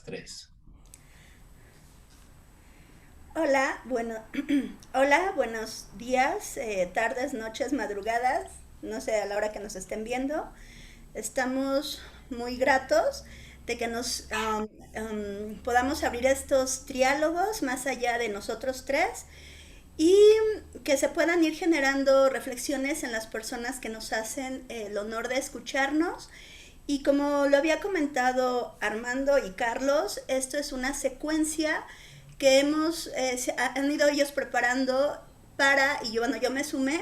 Tres. Hola, hola, buenos días, tardes, noches, madrugadas, no sé a la hora que nos estén viendo. Estamos muy gratos de que nos podamos abrir estos triálogos más allá de nosotros tres y que se puedan ir generando reflexiones en las personas que nos hacen el honor de escucharnos. Y como lo había comentado Armando y Carlos, esto es una secuencia que han ido ellos preparando y bueno, yo me sumé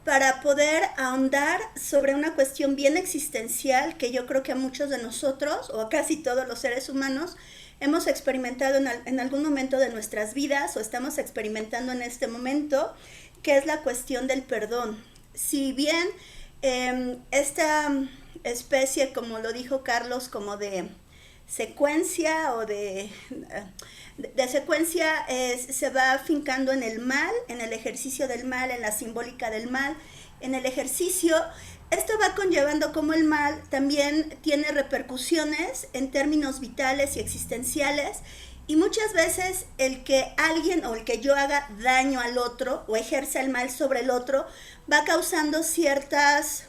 para poder ahondar sobre una cuestión bien existencial que yo creo que a muchos de nosotros, o a casi todos los seres humanos, hemos experimentado en algún momento de nuestras vidas o estamos experimentando en este momento, que es la cuestión del perdón. Si bien esta especie, como lo dijo Carlos, como de secuencia o de secuencia se va afincando en el mal, en el ejercicio del mal, en la simbólica del mal, en el ejercicio. Esto va conllevando como el mal también tiene repercusiones en términos vitales y existenciales, y muchas veces el que alguien o el que yo haga daño al otro o ejerza el mal sobre el otro va causando ciertas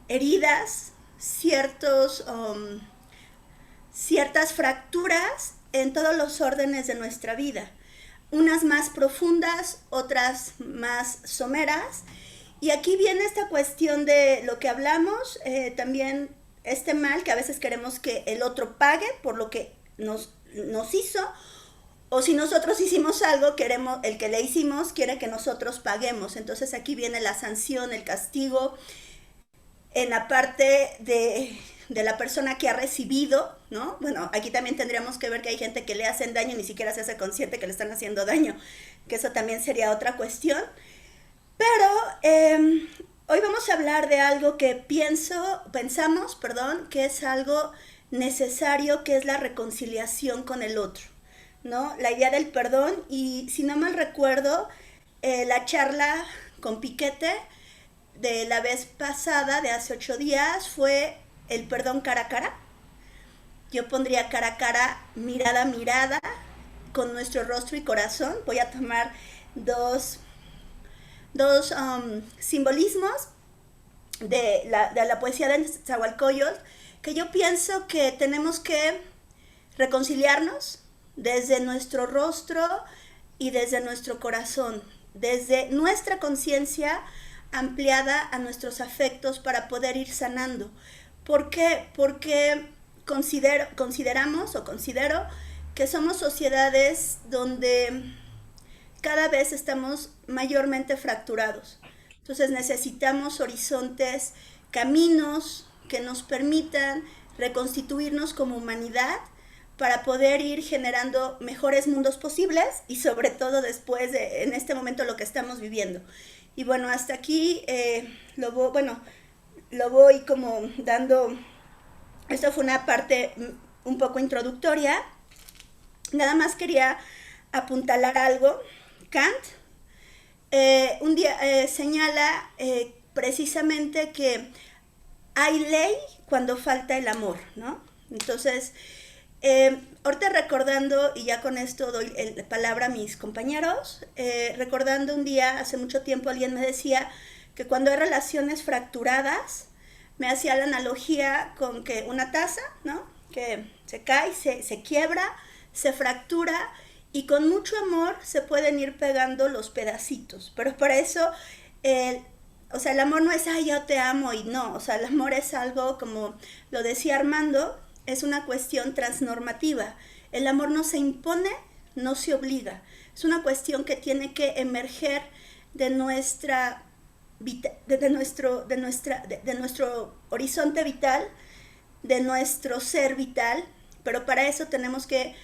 heridas, ciertas fracturas en todos los órdenes de nuestra vida, unas más profundas, otras más someras. Y aquí viene esta cuestión de lo que hablamos, también este mal que a veces queremos que el otro pague por lo que nos hizo, o si nosotros hicimos algo, queremos, el que le hicimos quiere que nosotros paguemos. Entonces aquí viene la sanción, el castigo, en la parte de la persona que ha recibido, ¿no? Bueno, aquí también tendríamos que ver que hay gente que le hacen daño y ni siquiera se hace consciente que le están haciendo daño, que eso también sería otra cuestión. Pero hoy vamos a hablar de algo que pensamos, que es algo necesario, que es la reconciliación con el otro, ¿no? La idea del perdón, y si no mal recuerdo, la charla con Piquete de la vez pasada, de hace 8 días, fue el perdón cara a cara. Yo pondría cara a cara, mirada a mirada, con nuestro rostro y corazón. Voy a tomar dos simbolismos de la poesía de Nezahualcóyotl, que yo pienso que tenemos que reconciliarnos desde nuestro rostro y desde nuestro corazón, desde nuestra conciencia ampliada a nuestros afectos para poder ir sanando. ¿Por qué? Porque considero que somos sociedades donde cada vez estamos mayormente fracturados. Entonces necesitamos horizontes, caminos que nos permitan reconstituirnos como humanidad para poder ir generando mejores mundos posibles, y sobre todo después de, en este momento, lo que estamos viviendo. Y bueno, hasta aquí lo voy como dando. Esto fue una parte un poco introductoria. Nada más quería apuntalar algo. Kant un día señala precisamente que hay ley cuando falta el amor, ¿no? Entonces, ahorita recordando, y ya con esto doy la palabra a mis compañeros, recordando un día, hace mucho tiempo, alguien me decía que cuando hay relaciones fracturadas, me hacía la analogía con que una taza, ¿no? Que se cae, se quiebra, se fractura, y con mucho amor se pueden ir pegando los pedacitos. Pero para eso, el, o sea, el amor no es, ay, yo te amo, y no. O sea, el amor es algo, como lo decía Armando, es una cuestión transnormativa. El amor no se impone, no se obliga. Es una cuestión que tiene que emerger de nuestra de nuestro horizonte vital, de nuestro ser vital, pero para eso tenemos que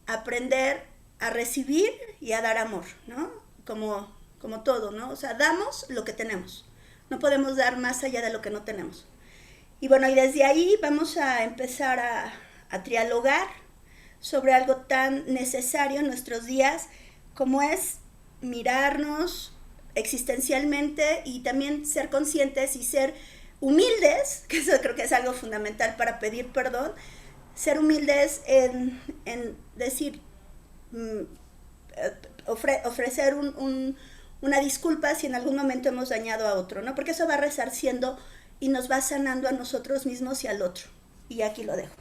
aprender a recibir y a dar amor, ¿no? Como todo, ¿no? O sea, damos lo que tenemos. No podemos dar más allá de lo que no tenemos. Y bueno, y desde ahí vamos a empezar a trialogar sobre algo tan necesario en nuestros días como es mirarnos existencialmente, y también ser conscientes y ser humildes, que eso creo que es algo fundamental para pedir perdón, ser humildes en decir, mm, ofrecer una disculpa si en algún momento hemos dañado a otro, ¿no? Porque eso va resarciendo y nos va sanando a nosotros mismos y al otro. Y aquí lo dejo,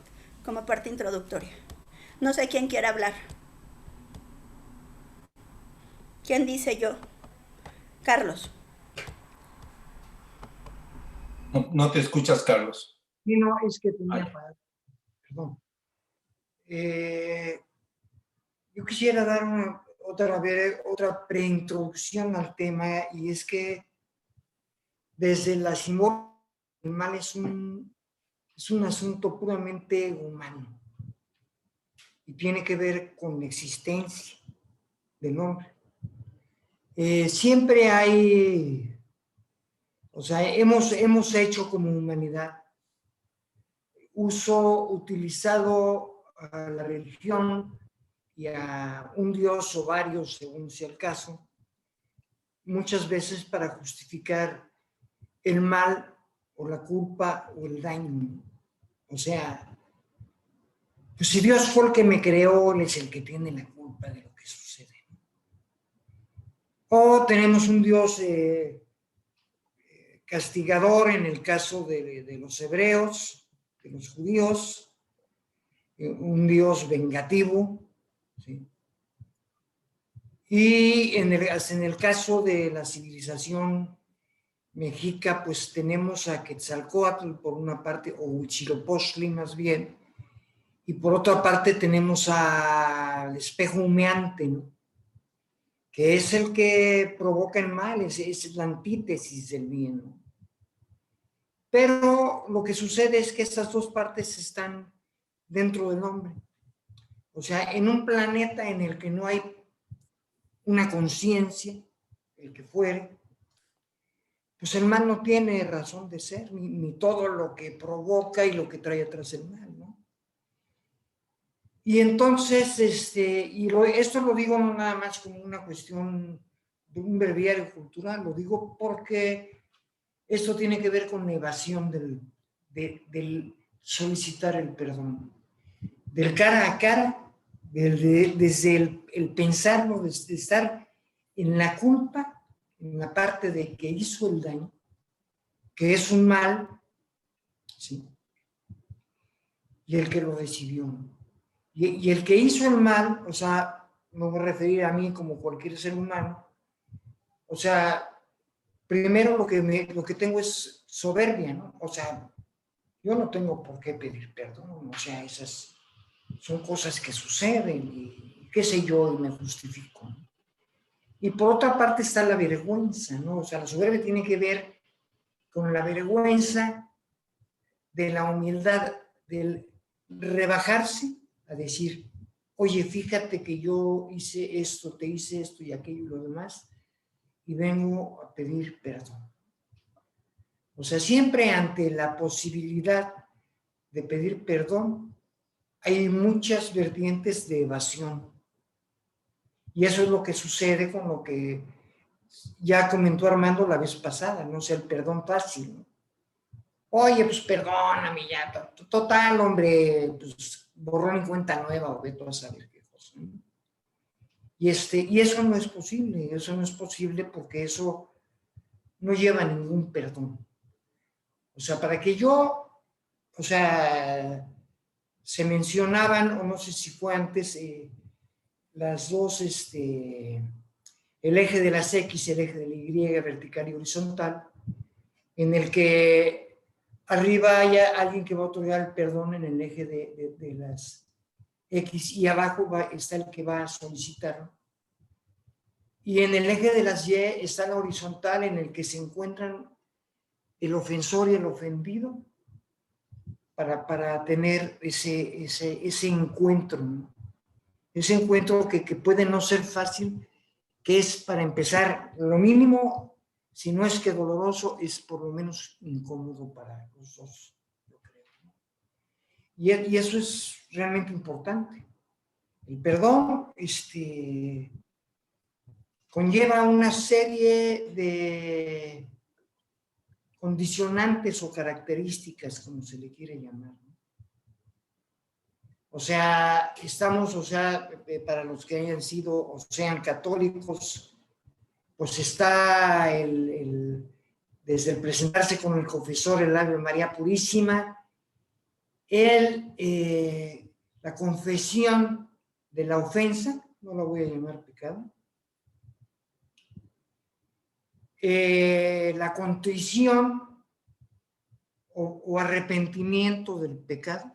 como parte introductoria. No sé quién quiere hablar. ¿Quién dice yo? Carlos. No, no te escuchas, Carlos. Sí, no, es que tenía Ay. perdón. Yo quisiera dar otra preintroducción al tema, y es que desde la simbólica, el mal es un asunto puramente humano y tiene que ver con la existencia del hombre. Siempre hay, o sea, hemos hecho como humanidad utilizado a la religión y a un dios o varios, según sea el caso, muchas veces para justificar el mal o la culpa o el daño. O sea, pues si Dios fue el que me creó, Él es el que tiene la culpa de lo que sucede. O tenemos un Dios castigador en el caso de los hebreos, de los judíos, un Dios vengativo, ¿sí? Y en el caso de la civilización mexica, pues tenemos a Quetzalcóatl por una parte, o Huitzilopochtli más bien, y por otra parte tenemos al espejo humeante, ¿no? Que es el que provoca el mal, es la antítesis del bien, ¿no? Pero lo que sucede es que estas dos partes están dentro del hombre. O sea, en un planeta en el que no hay una conciencia, el que fuere, pues el mal no tiene razón de ser, ni todo lo que provoca y lo que trae atrás el mal, ¿no? Y entonces, esto lo digo no nada más como una cuestión de un breviario cultural, lo digo porque esto tiene que ver con la evasión del solicitar el perdón, del cara a cara, desde el pensarlo, desde estar en la culpa, en la parte de que hizo el daño, que es un mal, ¿sí? Y el que lo recibió. Y el que hizo el mal, o sea, me voy a referir a mí como cualquier ser humano, o sea, primero lo que tengo es soberbia, ¿no? O sea, yo no tengo por qué pedir perdón, o sea, esas son cosas que suceden y qué sé yo, y me justifico. Y por otra parte está la vergüenza, ¿no? O sea, la soberbia tiene que ver con la vergüenza de la humildad, del rebajarse a decir, oye, fíjate que yo hice esto, te hice esto y aquello y lo demás, y vengo a pedir perdón. O sea, siempre ante la posibilidad de pedir perdón, hay muchas vertientes de evasión. Y eso es lo que sucede con lo que ya comentó Armando la vez pasada, no sé, el perdón fácil, ¿no? Oye, pues perdóname ya, total, hombre, pues borrón y cuenta nueva, o vete a saber qué cosa, ¿no? Y eso no es posible porque eso no lleva a ningún perdón. O sea, para que yo, o sea, se mencionaban, o no sé si fue antes, las dos, el eje de las X, el eje de la Y, vertical y horizontal, en el que arriba haya alguien que va a otorgar el perdón en el eje de las X y abajo está el que va a solicitar. Y en el eje de las Y está la horizontal en el que se encuentran el ofensor y el ofendido para tener ese encuentro, ¿no? Ese encuentro que puede no ser fácil, que es para empezar, lo mínimo, si no es que doloroso, es por lo menos incómodo para los dos, yo creo, ¿no? Y eso es realmente importante. El perdón conlleva una serie de condicionantes o características, como se le quiere llamar, ¿no? O sea, estamos, o sea, para los que hayan sido o sean católicos, pues está desde el presentarse con el confesor, el Ave María Purísima, la confesión de la ofensa, no la voy a llamar pecado, la contrición o arrepentimiento del pecado,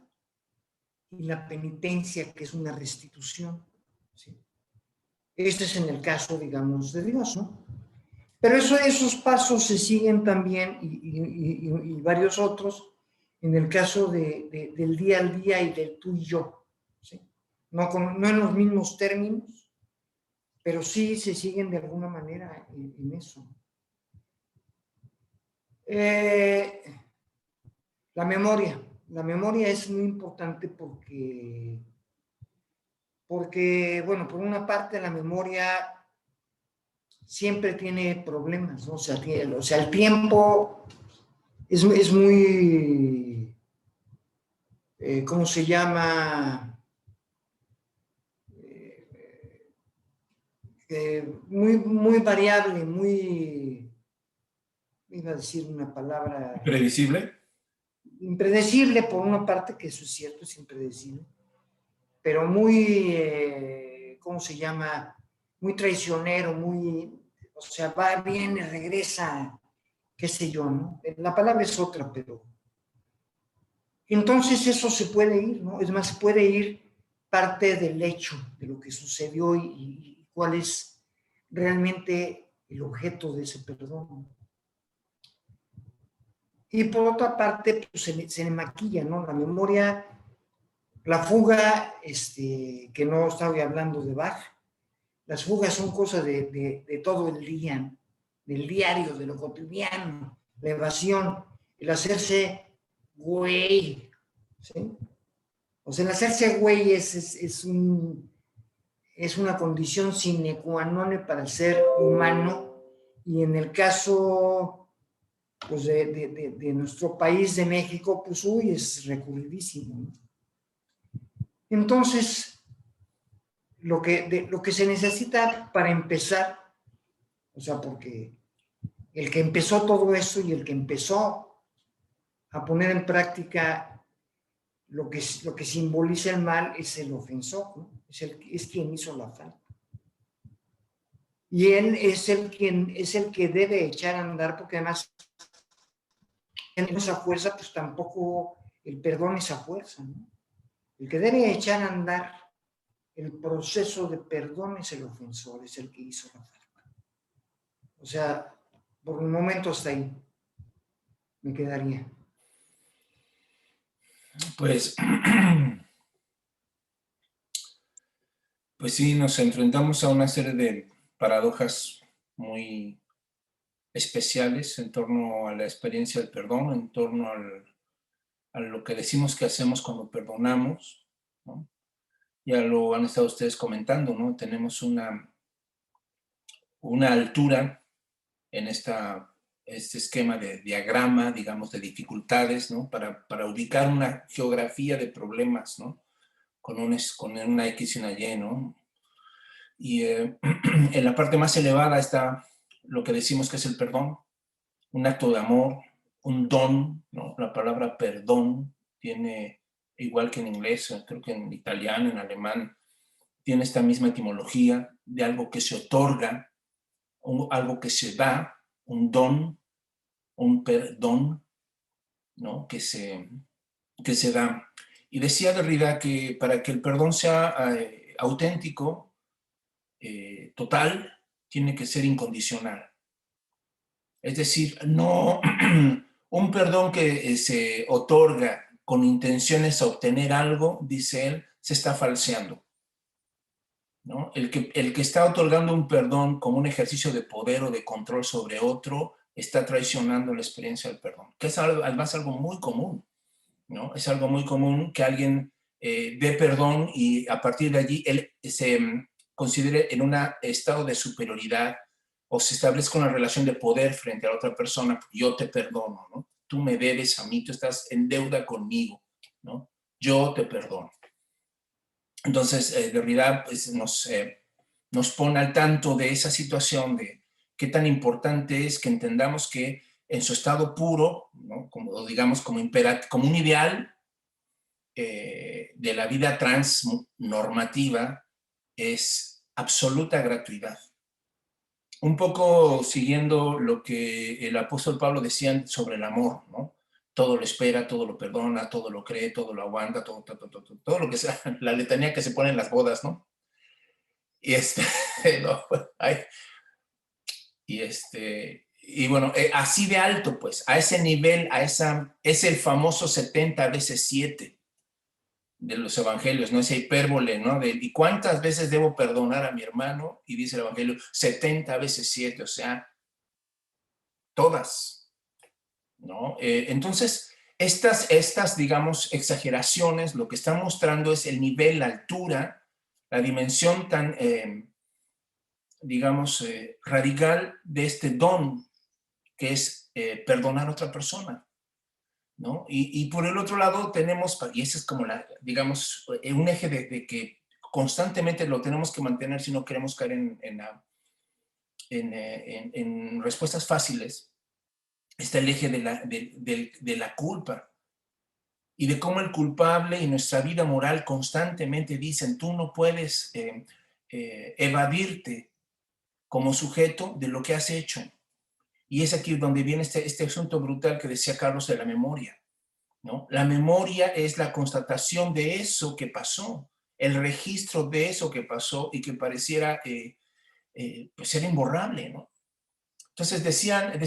y la penitencia, que es una restitución. ¿Sí? Este es en el caso, digamos, de Dios, ¿no? Pero esos pasos se siguen también, y varios otros, en el caso del día al día y del tú y yo. ¿Sí? No en los mismos términos, pero sí se siguen de alguna manera en eso. La memoria. La memoria es muy importante porque, bueno, por una parte la memoria siempre tiene problemas, ¿no? O sea, el tiempo es muy, ¿cómo se llama? Muy variable, iba a decir una palabra... ¿Previsible? Impredecible, por una parte, que eso es cierto, es impredecible, pero muy, ¿cómo se llama? Muy traicionero, o sea, va, viene, regresa, qué sé yo, ¿no? La palabra es otra, pero... Entonces eso se puede ir, ¿no? Es más, puede ir parte del hecho, de lo que sucedió y cuál es realmente el objeto de ese perdón. Y por otra parte, pues se le maquilla, ¿no? La memoria, la fuga, que no estaba hablando de Bach, las fugas son cosas de todo el día, del diario, de lo cotidiano, la evasión, el hacerse güey, ¿sí? O sea, el hacerse güey es una condición sine qua non para el ser humano, y en el caso pues de nuestro país, de México, pues uy, es recurridísimo, ¿no? Entonces, lo que se necesita para empezar, o sea, porque el que empezó todo eso y el que empezó a poner en práctica lo que simboliza el mal es el ofensor, ¿no? Es quien hizo la falta. Y él es el que debe echar a andar, porque además en esa fuerza, pues tampoco el perdón es a fuerza, ¿no? El que debe echar a andar el proceso de perdón es el ofensor, es el que hizo la falta. O sea, por un momento hasta ahí me quedaría. Pues sí, nos enfrentamos a una serie de paradojas muy especiales en torno a la experiencia del perdón, en torno a lo que decimos que hacemos cuando perdonamos, ¿no? Ya lo han estado ustedes comentando, ¿no? Tenemos una altura en este esquema de diagrama, digamos, de dificultades, ¿no? Para ubicar una geografía de problemas, ¿no? Con una X y una Y, ¿no? Y en la parte más elevada está lo que decimos que es el perdón, un acto de amor, un don, ¿no? La palabra perdón tiene, igual que en inglés, creo que en italiano, en alemán, tiene esta misma etimología de algo que se otorga, algo que se da, un don, un perdón, ¿no? que se da. Y decía Derrida que para que el perdón sea auténtico, total, tiene que ser incondicional. Es decir, no un perdón que se otorga con intenciones a obtener algo, dice él, se está falseando, ¿no? El que está otorgando un perdón como un ejercicio de poder o de control sobre otro está traicionando la experiencia del perdón, que es además algo muy común, ¿no? Es algo muy común que alguien dé perdón y a partir de allí él se considere en un estado de superioridad o se establezca una relación de poder frente a la otra persona. Yo te perdono, ¿no? Tú me debes a mí, tú estás en deuda conmigo, ¿no? Yo te perdono. Entonces, Derrida pues, nos pone al tanto de esa situación, de qué tan importante es que entendamos que en su estado puro, ¿no? Como, digamos, como un ideal de la vida transnormativa, es absoluta gratuidad. Un poco siguiendo lo que el apóstol Pablo decía sobre el amor, ¿no? Todo lo espera, todo lo perdona, todo lo cree, todo lo aguanta, todo lo que sea, la letanía que se pone en las bodas, ¿no? Y no, y bueno, así de alto, pues, a ese nivel, es el famoso 70 veces 7 de los evangelios, ¿no? Esa hipérbole, ¿no? ¿Y cuántas veces debo perdonar a mi hermano? Y dice el evangelio, 70 veces 7, o sea, todas, ¿no? Entonces, digamos, exageraciones, lo que están mostrando es el nivel, la altura, la dimensión tan, digamos, radical de este don, que es perdonar a otra persona, ¿no? Y por el otro lado tenemos, y ese es como, digamos, un eje de que constantemente lo tenemos que mantener si no queremos caer en respuestas fáciles, está el eje de la culpa y de cómo el culpable y nuestra vida moral constantemente dicen, tú no puedes evadirte como sujeto de lo que has hecho. Y es aquí donde viene este asunto brutal que decía Carlos de la memoria, ¿no? La memoria es la constatación de eso que pasó, el registro de eso que pasó y que pareciera pues ser imborrable, ¿no? Entonces decían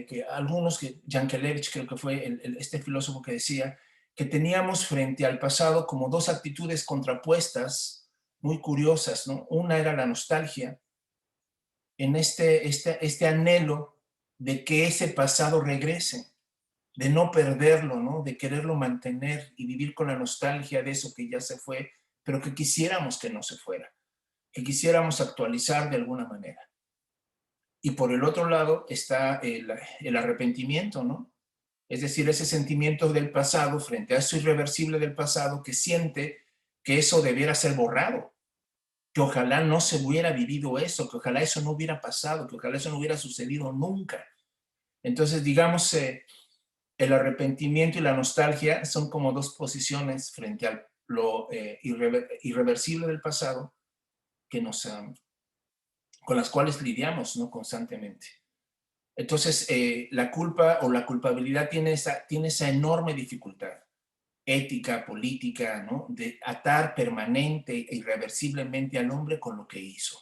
que algunos, que Yankelevich creo que fue este filósofo que decía que teníamos frente al pasado como dos actitudes contrapuestas muy curiosas, ¿no? Una era la nostalgia, en este anhelo de que ese pasado regrese, de no perderlo, ¿no? De quererlo mantener y vivir con la nostalgia de eso que ya se fue, pero que quisiéramos que no se fuera, que quisiéramos actualizar de alguna manera. Y por el otro lado está el arrepentimiento, ¿no? Es decir, ese sentimiento del pasado frente a eso irreversible del pasado que siente que eso debiera ser borrado, que ojalá no se hubiera vivido eso, que ojalá eso no hubiera pasado, que ojalá eso no hubiera sucedido nunca. Entonces, digamos, el arrepentimiento y la nostalgia son como dos posiciones frente a lo irreversible del pasado que con las cuales lidiamos, ¿no? Constantemente. Entonces, la culpa o la culpabilidad tiene esa enorme dificultad ética, política, ¿no? De atar permanente e irreversiblemente al hombre con lo que hizo.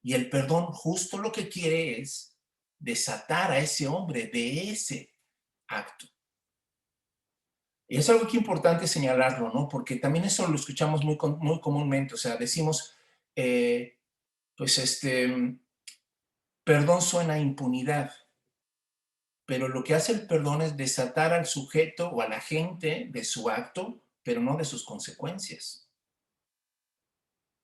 Y el perdón justo lo que quiere es desatar a ese hombre de ese acto. Y es algo que es importante señalarlo, ¿no? Porque también eso lo escuchamos muy comúnmente, o sea, decimos, pues perdón suena a impunidad, pero lo que hace el perdón es desatar al sujeto o a la gente de su acto, pero no de sus consecuencias.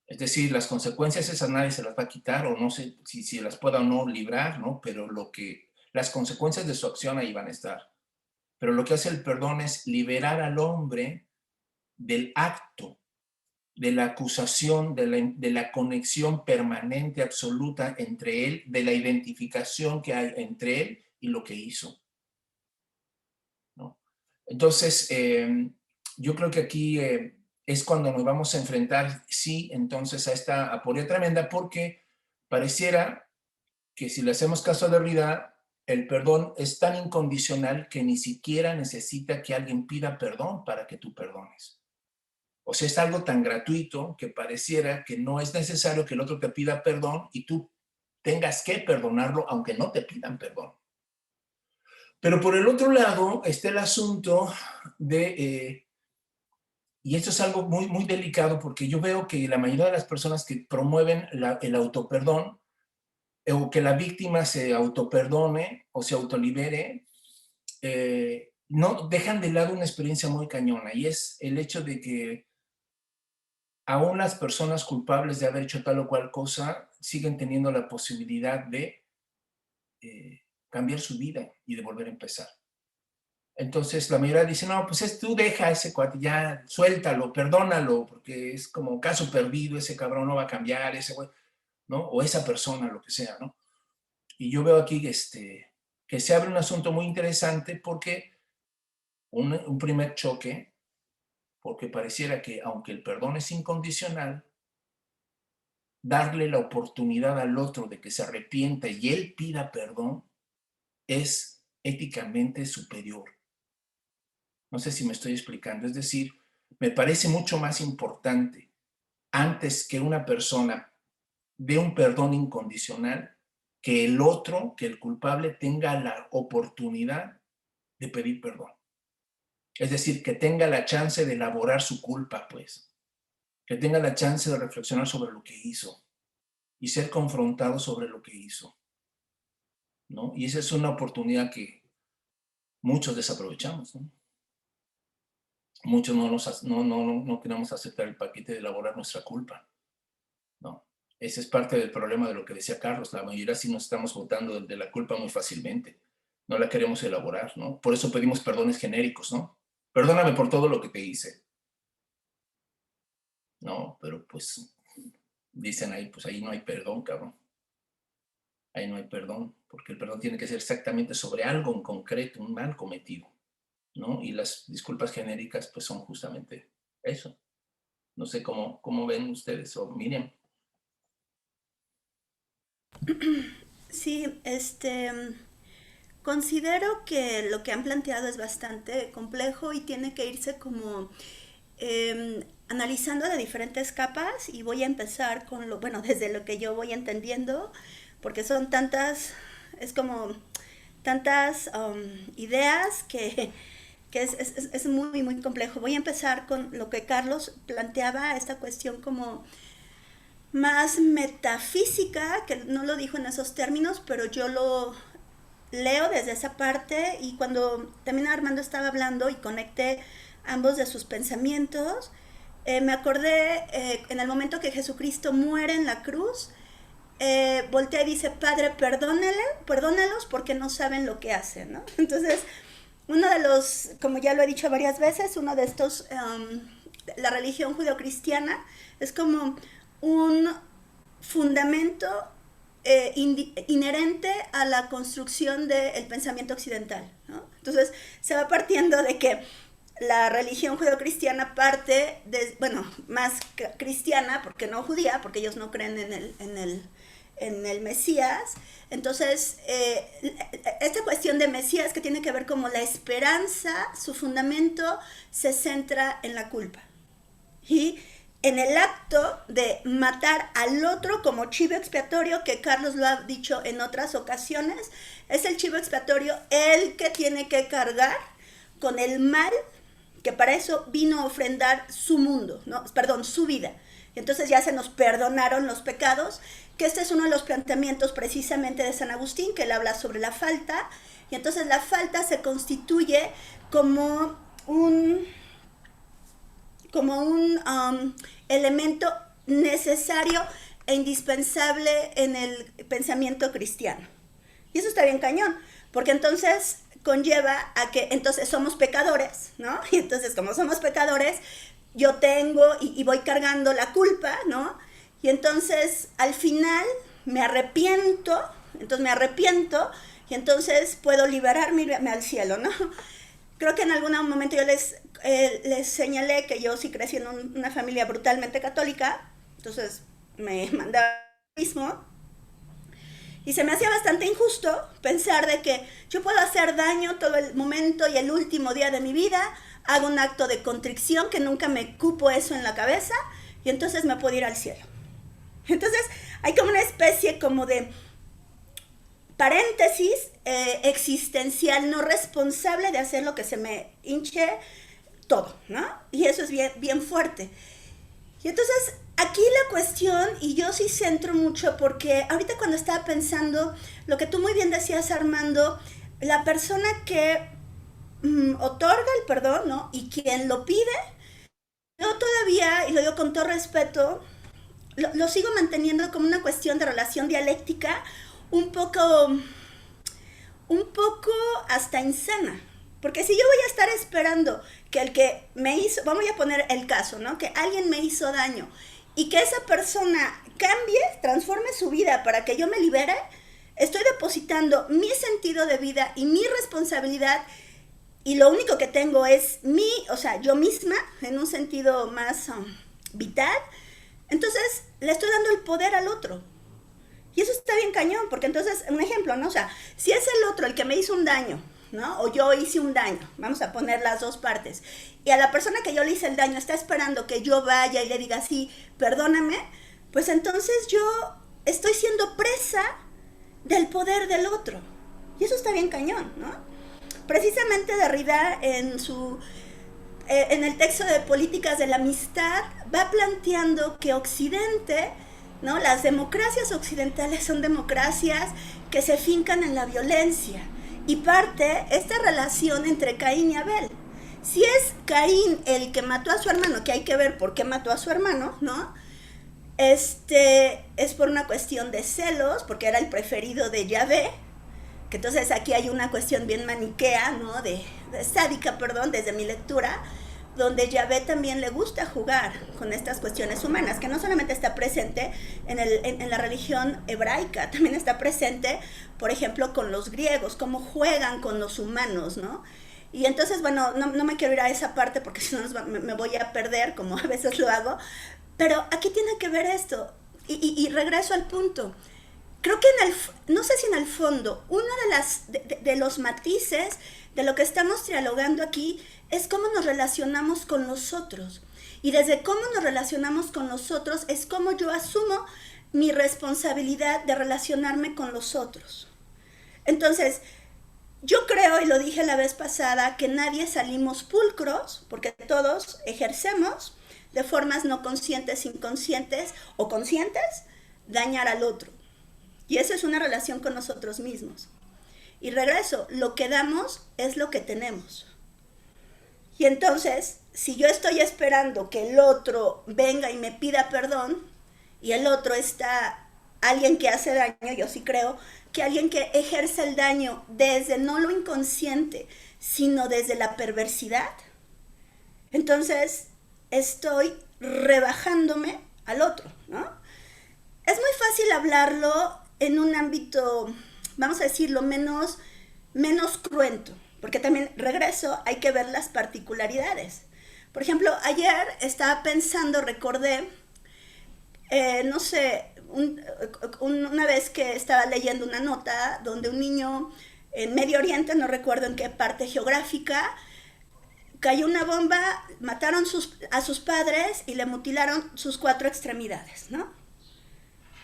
Es decir, las consecuencias esas nadie se las va a quitar, o no sé si las pueda o no librar, ¿no? Pero las consecuencias de su acción ahí van a estar. Pero lo que hace el perdón es liberar al hombre del acto, de la acusación, de la conexión permanente, absoluta entre él, de la identificación que hay entre él y lo que hizo, ¿no? Entonces, yo creo que aquí es cuando nos vamos a enfrentar, sí, entonces a esta aporia tremenda, porque pareciera que si le hacemos caso a Derrida, el perdón es tan incondicional que ni siquiera necesita que alguien pida perdón para que tú perdones. O sea, es algo tan gratuito que pareciera que no es necesario que el otro te pida perdón y tú tengas que perdonarlo aunque no te pidan perdón. Pero por el otro lado está el asunto de, y esto es algo muy, muy delicado porque yo veo que la mayoría de las personas que promueven el autoperdón o que la víctima se autoperdone o se autolibere, no dejan de lado una experiencia muy cañona y es el hecho de que aún las personas culpables de haber hecho tal o cual cosa siguen teniendo la posibilidad de cambiar su vida y de volver a empezar. Entonces la mayoría dice, no, pues tú deja a ese cuate, ya suéltalo, perdónalo, porque es como caso perdido, ese cabrón no va a cambiar, ese güey, ¿no? O esa persona, lo que sea, ¿no? Y yo veo aquí que se abre un asunto muy interesante porque un primer choque, porque pareciera que aunque el perdón es incondicional, darle la oportunidad al otro de que se arrepienta y él pida perdón es éticamente superior. No sé si me estoy explicando. Es decir, me parece mucho más importante antes que una persona dé un perdón incondicional que el otro, que el culpable tenga la oportunidad de pedir perdón. Es decir, que tenga la chance de elaborar su culpa, pues. Que tenga la chance de reflexionar sobre lo que hizo y ser confrontado sobre lo que hizo, ¿no? Y esa es una oportunidad que muchos desaprovechamos, ¿no? Muchos no queremos aceptar el paquete de elaborar nuestra culpa, ¿no? Ese es parte del problema de lo que decía Carlos. La mayoría sí nos estamos botando de la culpa muy fácilmente. No la queremos elaborar, ¿no? Por eso pedimos perdones genéricos, ¿no? Perdóname por todo lo que te hice. No, pero pues dicen ahí, pues ahí no hay perdón, cabrón. Ahí no hay perdón, porque el perdón tiene que ser exactamente sobre algo en concreto, un mal cometido, ¿no? Y las disculpas genéricas, pues son justamente eso. No sé cómo ven ustedes, o Miriam. Sí, considero que lo que han planteado es bastante complejo y tiene que irse como analizando de diferentes capas, y voy a empezar con bueno, desde lo que yo voy entendiendo, porque son tantas, es como tantas ideas que es muy, muy complejo. Voy a empezar con lo que Carlos planteaba, esta cuestión como más metafísica, que no lo dijo en esos términos, pero yo lo leo desde esa parte, y cuando también Armando estaba hablando y conecté ambos de sus pensamientos, me acordé en el momento que Jesucristo muere en la cruz, voltea y dice, Padre, perdónalos porque no saben lo que hacen, ¿no? Entonces, uno de los, como ya lo he dicho varias veces, uno de estos, la religión judeocristiana es como un fundamento inherente a la construcción del pensamiento occidental, ¿no? Entonces se va partiendo de que la religión judeocristiana parte de, bueno, más cristiana, porque no judía, porque ellos no creen en el Mesías. Entonces, esta cuestión de Mesías, que tiene que ver como la esperanza, su fundamento se centra en la culpa. Y en el acto de matar al otro como chivo expiatorio, que Carlos lo ha dicho en otras ocasiones, es el chivo expiatorio el que tiene que cargar con el mal, que para eso vino a ofrendar su mundo, ¿no? Perdón, su vida. Y entonces ya se nos perdonaron los pecados, que este es uno de los planteamientos precisamente de San Agustín, que él habla sobre la falta, y entonces la falta se constituye como un elemento necesario e indispensable en el pensamiento cristiano. Y eso está bien cañón, porque entonces conlleva a que entonces somos pecadores, ¿no? Y entonces como somos pecadores, yo tengo y voy cargando la culpa, ¿no? Y entonces al final me arrepiento, y entonces puedo liberarme al cielo, ¿no? Creo que en algún momento yo les señalé que yo sí crecí en una familia brutalmente católica, entonces me mandaba lo mismo, y se me hacía bastante injusto pensar de que yo puedo hacer daño todo el momento y el último día de mi vida, hago un acto de contrición que nunca me cupo eso en la cabeza, y entonces me puedo ir al cielo. Entonces hay como una especie como de paréntesis existencial no responsable de hacer lo que se me hinche todo, ¿no? Y eso es bien, bien fuerte. Y entonces aquí la cuestión, y yo sí centro mucho, porque ahorita cuando estaba pensando, lo que tú muy bien decías, Armando, la persona que otorga el perdón, ¿no? Y quien lo pide, yo todavía, y lo digo con todo respeto, lo sigo manteniendo como una cuestión de relación dialéctica un poco hasta insana, Porque si yo voy a estar esperando que el que me hizo, vamos a poner el caso, ¿no? Que alguien me hizo daño y que esa persona cambie, transforme su vida para que yo me libere, estoy depositando mi sentido de vida y mi responsabilidad y lo único que tengo es yo misma, en un sentido más vital. Entonces le estoy dando el poder al otro. Y eso está bien cañón, porque entonces, un ejemplo, ¿no? O sea, si es el otro el que me hizo un daño, ¿no? O yo hice un daño, vamos a poner las dos partes, y a la persona que yo le hice el daño está esperando que yo vaya y le diga, sí, perdóname, pues entonces yo estoy siendo presa del poder del otro. Y eso está bien cañón, ¿no? Precisamente Derrida en el texto de Políticas de la Amistad va planteando que Occidente, ¿no? Las democracias occidentales son democracias que se fincan en la violencia y parte esta relación entre Caín y Abel. Si es Caín el que mató a su hermano, que hay que ver por qué mató a su hermano, ¿no? Es por una cuestión de celos, porque era el preferido de Yahvé, que entonces aquí hay una cuestión bien maniquea, ¿no? De sádica, perdón, desde mi lectura, donde Yahvé también le gusta jugar con estas cuestiones humanas, que no solamente está presente en la religión hebraica, también está presente, por ejemplo, con los griegos, cómo juegan con los humanos, ¿no? Y entonces, bueno, no me quiero ir a esa parte porque si no me voy a perder, como a veces lo hago, pero aquí tiene que ver esto, y regreso al punto. Creo que no sé si en el fondo, uno de los matices de lo que estamos dialogando aquí es cómo nos relacionamos con los otros. Y desde cómo nos relacionamos con los otros es cómo yo asumo mi responsabilidad de relacionarme con los otros. Entonces, yo creo, y lo dije la vez pasada, que nadie salimos pulcros, porque todos ejercemos de formas no conscientes, inconscientes o conscientes, dañar al otro. Y eso es una relación con nosotros mismos. Y regreso, lo que damos es lo que tenemos. Y entonces, si yo estoy esperando que el otro venga y me pida perdón, y el otro está alguien que hace daño, yo sí creo que alguien que ejerce el daño desde no lo inconsciente, sino desde la perversidad, entonces estoy rebajándome al otro, ¿no? Es muy fácil hablarlo en un ámbito, vamos a decirlo, menos cruento, porque también regreso, hay que ver las particularidades. Por ejemplo, ayer estaba pensando, recordé, no sé, una vez que estaba leyendo una nota donde un niño en Medio Oriente, no recuerdo en qué parte geográfica, cayó una bomba, mataron a sus padres y le mutilaron sus 4 extremidades, ¿no?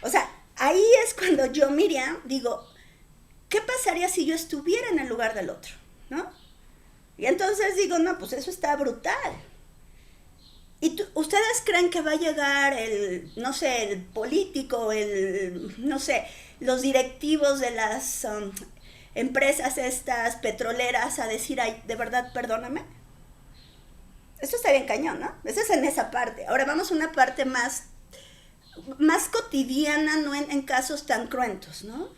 O sea, ahí es cuando yo, Miriam, digo, ¿qué pasaría si yo estuviera en el lugar del otro? ¿No? Y entonces digo, no, pues eso está brutal. ¿Y ustedes creen que va a llegar el político, los directivos de las empresas estas petroleras a decir, ay, de verdad, perdóname? Esto está bien cañón, ¿no? Eso es en esa parte. Ahora vamos a una parte más cotidiana, no en casos tan cruentos, ¿no?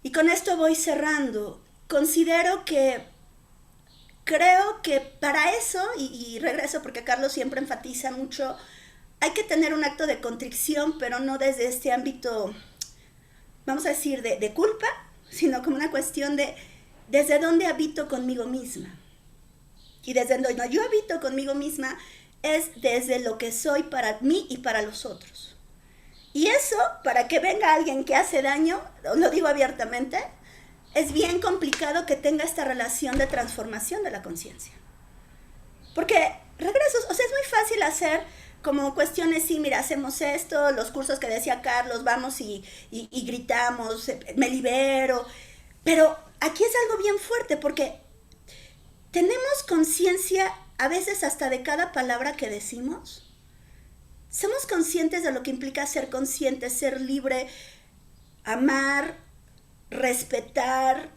Y con esto voy cerrando. Creo que para eso, y regreso porque Carlos siempre enfatiza mucho, hay que tener un acto de contrición, pero no desde este ámbito, vamos a decir, de culpa, sino como una cuestión de desde dónde habito conmigo misma. Y desde donde yo habito conmigo misma es desde lo que soy para mí y para los otros. Y eso, para que venga alguien que hace daño, lo digo abiertamente, es bien complicado que tenga esta relación de transformación de la conciencia. Porque, regreso, o sea, es muy fácil hacer como cuestiones, sí, mira, hacemos esto, los cursos que decía Carlos, vamos y gritamos, me libero. Pero aquí es algo bien fuerte porque tenemos conciencia a veces hasta de cada palabra que decimos. Somos conscientes de lo que implica ser consciente, ser libre, amar, respetar,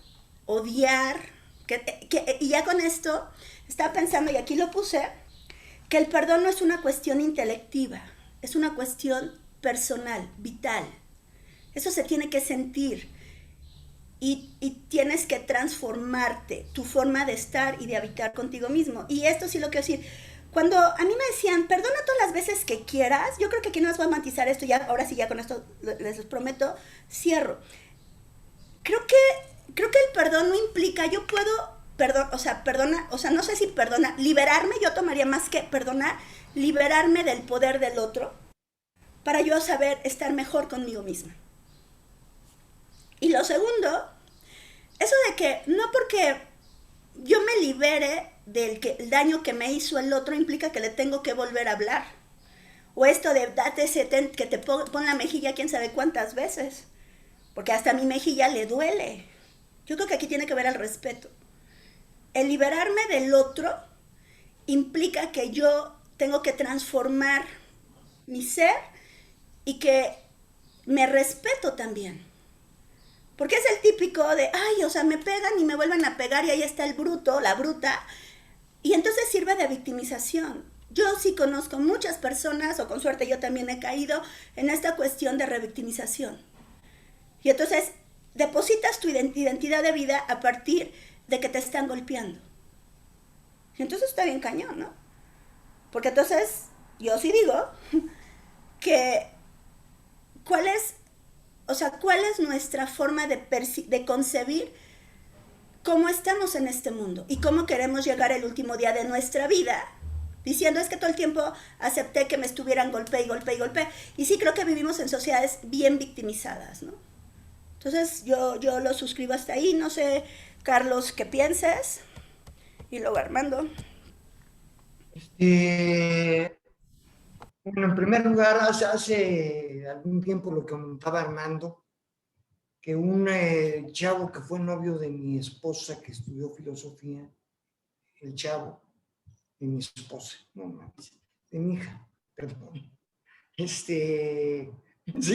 odiar. Y ya con esto estaba pensando, y aquí lo puse, que el perdón no es una cuestión intelectiva, es una cuestión personal, vital. Eso se tiene que sentir. y tienes que transformarte, tu forma de estar y de habitar contigo mismo. Y esto sí lo quiero decir. Cuando a mí me decían, perdona todas las veces que quieras, yo creo que aquí no les voy a matizar esto, ya, ahora sí ya con esto les prometo, cierro. Creo que el perdón no implica, yo puedo, perdón, o sea, perdona, o sea, no sé si perdona, liberarme, yo tomaría más que perdonar, liberarme del poder del otro, para yo saber estar mejor conmigo misma. Y lo segundo, eso de que no porque yo me libere el daño que me hizo el otro implica que le tengo que volver a hablar. O esto de date ese que te pon la mejilla quién sabe cuántas veces. Porque hasta a mi mejilla le duele. Yo creo que aquí tiene que ver el respeto. El liberarme del otro implica que yo tengo que transformar mi ser y que me respeto también. Porque es el típico de, ay, o sea, me pegan y me vuelven a pegar y ahí está el bruto, la bruta. Y entonces sirve de victimización. Yo sí conozco muchas personas, o con suerte yo también he caído en esta cuestión de revictimización. Y entonces depositas tu identidad de vida a partir de que te están golpeando. Y entonces está bien cañón, ¿no? Porque entonces yo sí digo que cuál es nuestra forma de concebir cómo estamos en este mundo y cómo queremos llegar el último día de nuestra vida, diciendo es que todo el tiempo acepté que me estuvieran golpe y golpe y golpe. Y sí creo que vivimos en sociedades bien victimizadas, ¿no? Entonces yo lo suscribo hasta ahí. No sé, Carlos, qué pienses. Y luego Armando. Bueno, en primer lugar, hace algún tiempo lo que comentaba Armando, que un chavo que fue novio de mi esposa, que estudió filosofía, el chavo de mi esposa, no, de mi hija, perdón. Sí,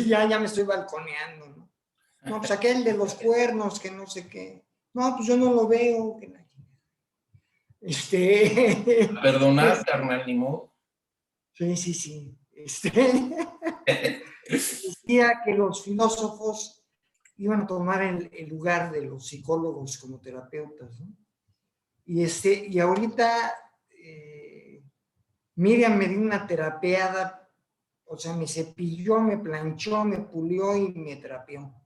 ya me estoy balconeando, ¿no? No, pues aquel de los cuernos, que no sé qué. No, pues yo no lo veo. Que Perdonar, carnal, ni modo. Sí. Decía que los filósofos iban a tomar el lugar de los psicólogos como terapeutas, ¿no? Y ahorita Miriam me dio una terapeada, o sea, me cepilló, me planchó, me pulió y me terapeó.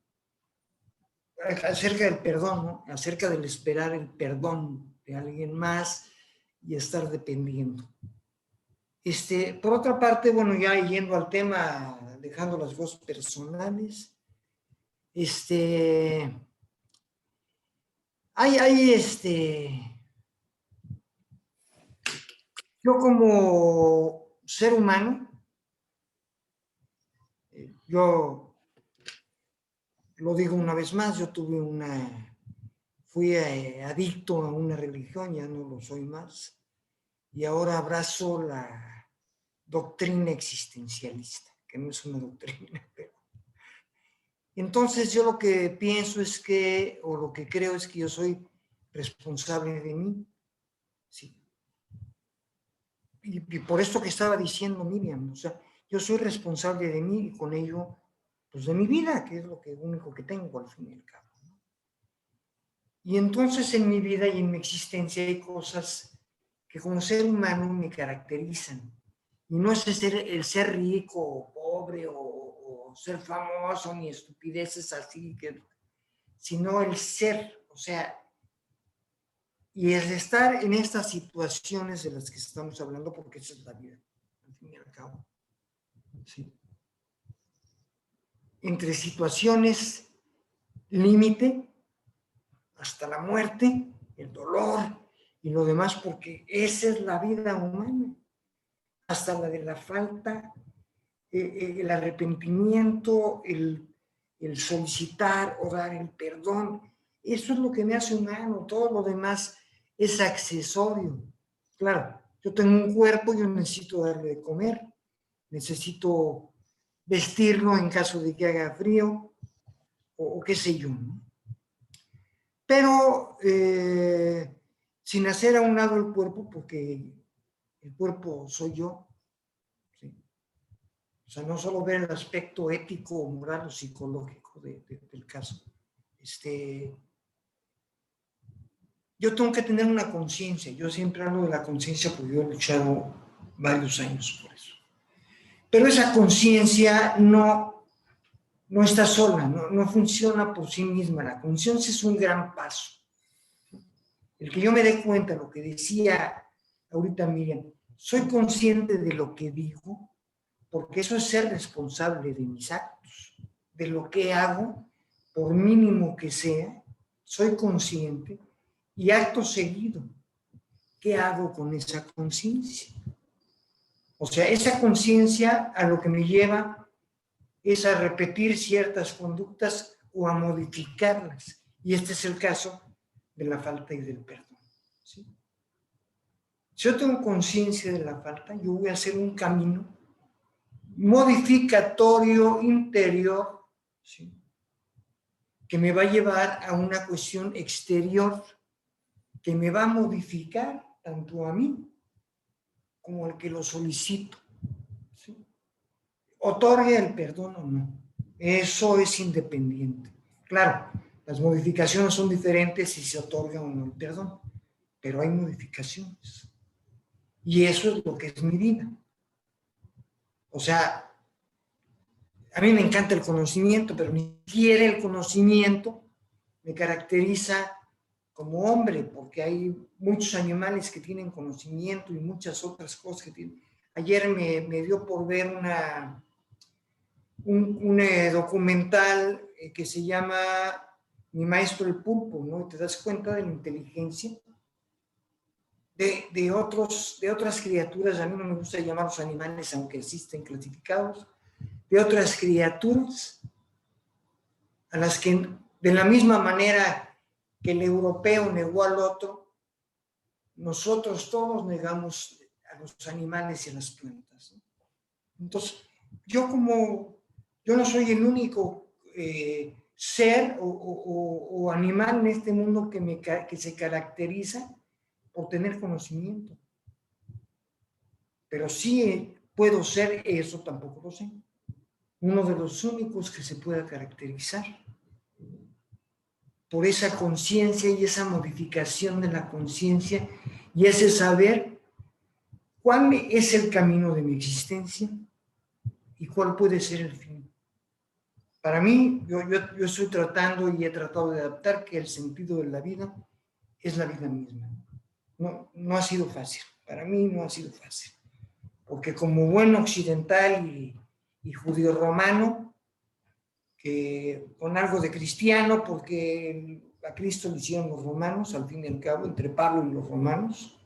Acerca del perdón, ¿no? Acerca del esperar el perdón de alguien más y estar dependiendo. Por otra parte, bueno, ya yendo al tema, dejando las cosas personales, yo como ser humano, yo lo digo una vez más, yo fui adicto a una religión, ya no lo soy más, y ahora abrazo la doctrina existencialista, que no es una doctrina, pero... Entonces yo lo que pienso es que, o lo que creo es que yo soy responsable de mí, sí. Y por esto que estaba diciendo Miriam, o sea, yo soy responsable de mí y con ello, pues de mi vida, que es lo único que tengo al fin y al cabo, ¿no? Y entonces en mi vida y en mi existencia hay cosas que como ser humano me caracterizan. Y no es el ser rico o pobre o ser famoso ni estupideces así, sino el ser, o sea, y el estar en estas situaciones de las que estamos hablando, porque esa es la vida, al fin y al cabo. Sí. Entre situaciones límite, hasta la muerte, el dolor y lo demás, porque esa es la vida humana. Hasta la de la falta, el arrepentimiento, el solicitar o dar el perdón. Eso es lo que me hace humano. Todo lo demás es accesorio. Claro, yo tengo un cuerpo, yo necesito darle de comer, necesito vestirlo en caso de que haga frío o qué sé yo, ¿no? Pero sin hacer a un lado el cuerpo, porque el cuerpo soy yo, ¿sí? O sea, no solo ver el aspecto ético, moral o psicológico del caso, yo tengo que tener una conciencia. Yo siempre hablo de la conciencia porque yo he luchado varios años por eso. Pero esa conciencia no está sola, no funciona por sí misma. La conciencia es un gran paso. El que yo me dé cuenta, lo que decía ahorita Miriam, soy consciente de lo que digo, porque eso es ser responsable de mis actos, de lo que hago, por mínimo que sea, soy consciente y acto seguido, ¿qué hago con esa conciencia? O sea, esa conciencia a lo que me lleva es a repetir ciertas conductas o a modificarlas. Y este es el caso de la falta y del perdón. ¿Sí? Si yo tengo conciencia de la falta, yo voy a hacer un camino modificatorio interior, ¿sí?, que me va a llevar a una cuestión exterior que me va a modificar tanto a mí como al que lo solicito. ¿Sí? Otorgue el perdón o no. Eso es independiente. Claro, las modificaciones son diferentes si se otorga o no el perdón, pero hay modificaciones. Y eso es lo que es mi vida. O sea, a mí me encanta el conocimiento, pero ni siquiera el conocimiento me caracteriza como hombre, porque hay muchos animales que tienen conocimiento y muchas otras cosas que tienen. Ayer me dio por ver un documental que se llama Mi maestro el pulpo, ¿no? Y te das cuenta de la inteligencia de otras criaturas. A mí no me gusta llamarlos animales, aunque existen clasificados, de otras criaturas a las que de la misma manera que el europeo negó al otro, nosotros todos negamos a los animales y a las plantas, ¿no? Entonces, yo no soy el único ser o animal en este mundo que se caracteriza por tener conocimiento. Pero sí puedo ser eso, tampoco lo sé. Uno de los únicos que se pueda caracterizar por esa conciencia y esa modificación de la conciencia y ese saber cuál es el camino de mi existencia y cuál puede ser el fin. Para mí, yo estoy tratando y he tratado de adaptar que el sentido de la vida es la vida misma. No ha sido fácil, para mí no ha sido fácil, porque como buen occidental y judío romano, que con algo de cristiano, porque a Cristo le hicieron los romanos, al fin y al cabo, entre Pablo y los romanos.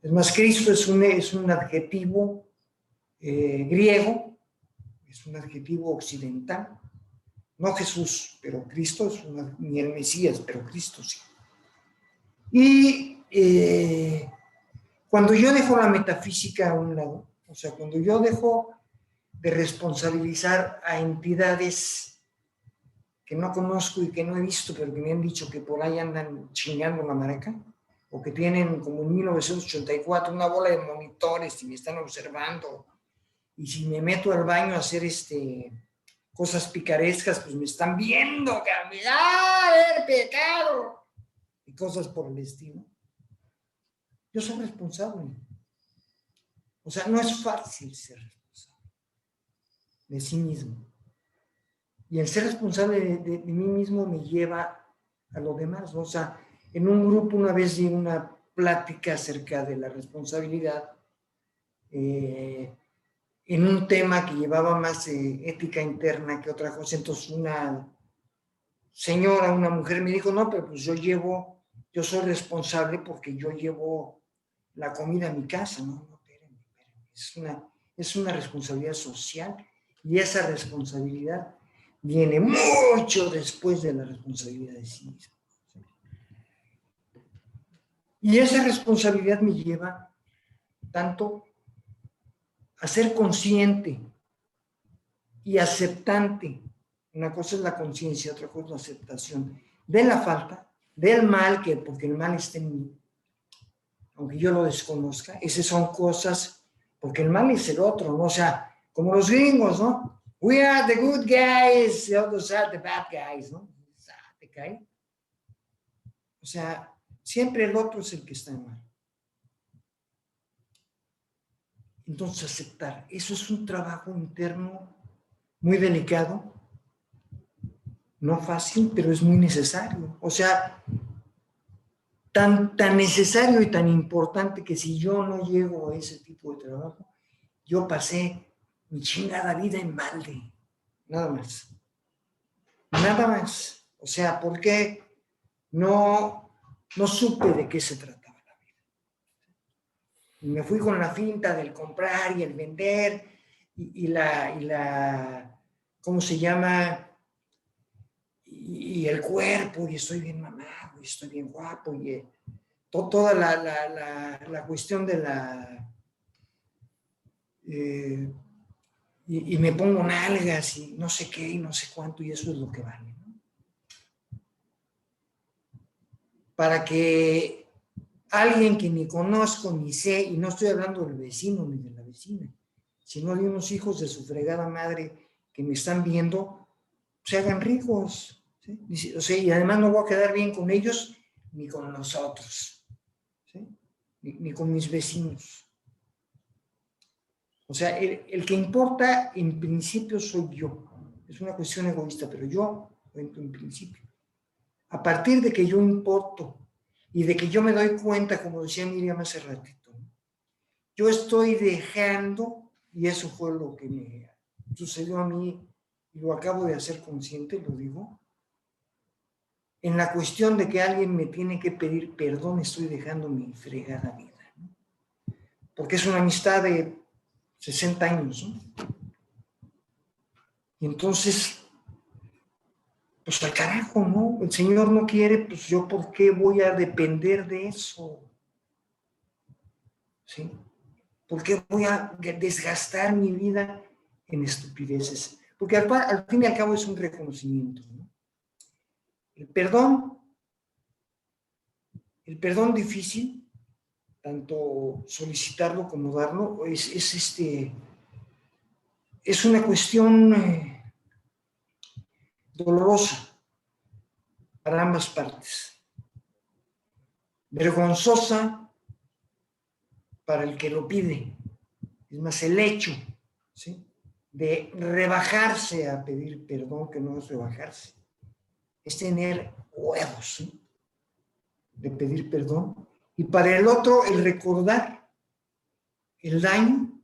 Es más, Cristo es un adjetivo griego, es un adjetivo occidental. No Jesús, pero Cristo es ni el Mesías, pero Cristo sí. Y cuando yo dejo la metafísica a un lado, o sea, cuando yo dejo de responsabilizar a entidades que no conozco y que no he visto, pero que me han dicho que por ahí andan chingando la maraca, o que tienen, como en 1984, una bola de monitores y me están observando, y si me meto al baño a hacer cosas picarescas, pues me están viendo, ¡a ver, pecado! Y cosas por el estilo. Yo soy responsable. O sea, no es fácil ser responsable de sí mismo. Y el ser responsable de mí mismo me lleva a lo demás, ¿no? O sea, en un grupo una vez di una plática acerca de la responsabilidad en un tema que llevaba más ética interna que otra cosa. Entonces una señora, una mujer me dijo, no, pero pues yo soy responsable porque yo llevo la comida a mi casa. No, espérenme. Es una responsabilidad social y esa responsabilidad viene mucho después de la responsabilidad de sí mismo. Y esa responsabilidad me lleva tanto a ser consciente y aceptante. Una cosa es la conciencia, otra cosa es la aceptación de la falta, del mal, porque el mal está en mí, aunque yo lo desconozca. Esas son cosas, porque el mal es el otro, ¿no? O sea, como los gringos, ¿no? We are the good guys, the others are the bad guys, ¿no? te cae. O sea, siempre el otro es el que está mal. Entonces aceptar, eso es un trabajo interno muy delicado, no fácil, pero es muy necesario. O sea, tan necesario y tan importante que si yo no llego a ese tipo de trabajo, yo pasé mi chingada vida en balde, nada más. Nada más. O sea, porque no supe de qué se trataba la vida. Y me fui con la finta del comprar y el vender y la ¿cómo se llama? Y el cuerpo, y estoy bien mamado, y estoy bien guapo, y toda la cuestión de la... y me pongo nalgas y no sé qué y no sé cuánto, y eso es lo que vale, ¿no? Para que alguien que ni conozco ni sé, y no estoy hablando del vecino ni de la vecina, sino de unos hijos de su fregada madre que me están viendo, se hagan ricos, ¿sí? O sea, y además no voy a quedar bien con ellos ni con nosotros, ¿sí? Ni con mis vecinos. O sea, el que importa en principio soy yo. Es una cuestión egoísta, pero yo en principio. A partir de que yo importo y de que yo me doy cuenta, como decía Miriam hace ratito, yo estoy dejando, y eso fue lo que me sucedió a mí, y lo acabo de hacer consciente, lo digo, en la cuestión de que alguien me tiene que pedir perdón, estoy dejando mi fregada vida, ¿no? Porque es una amistad de 60 años, ¿no? Y entonces, pues al carajo, ¿no? El Señor no quiere, pues yo ¿por qué voy a depender de eso? ¿Sí? ¿Por qué voy a desgastar mi vida en estupideces? Porque al fin y al cabo es un reconocimiento, ¿no? El perdón difícil, tanto solicitarlo como darlo, es una cuestión dolorosa para ambas partes, vergonzosa para el que lo pide. Es más, el hecho, ¿sí?, de rebajarse a pedir perdón, que no es rebajarse, es tener huevos, ¿sí?, de pedir perdón. Y para el otro, el recordar el daño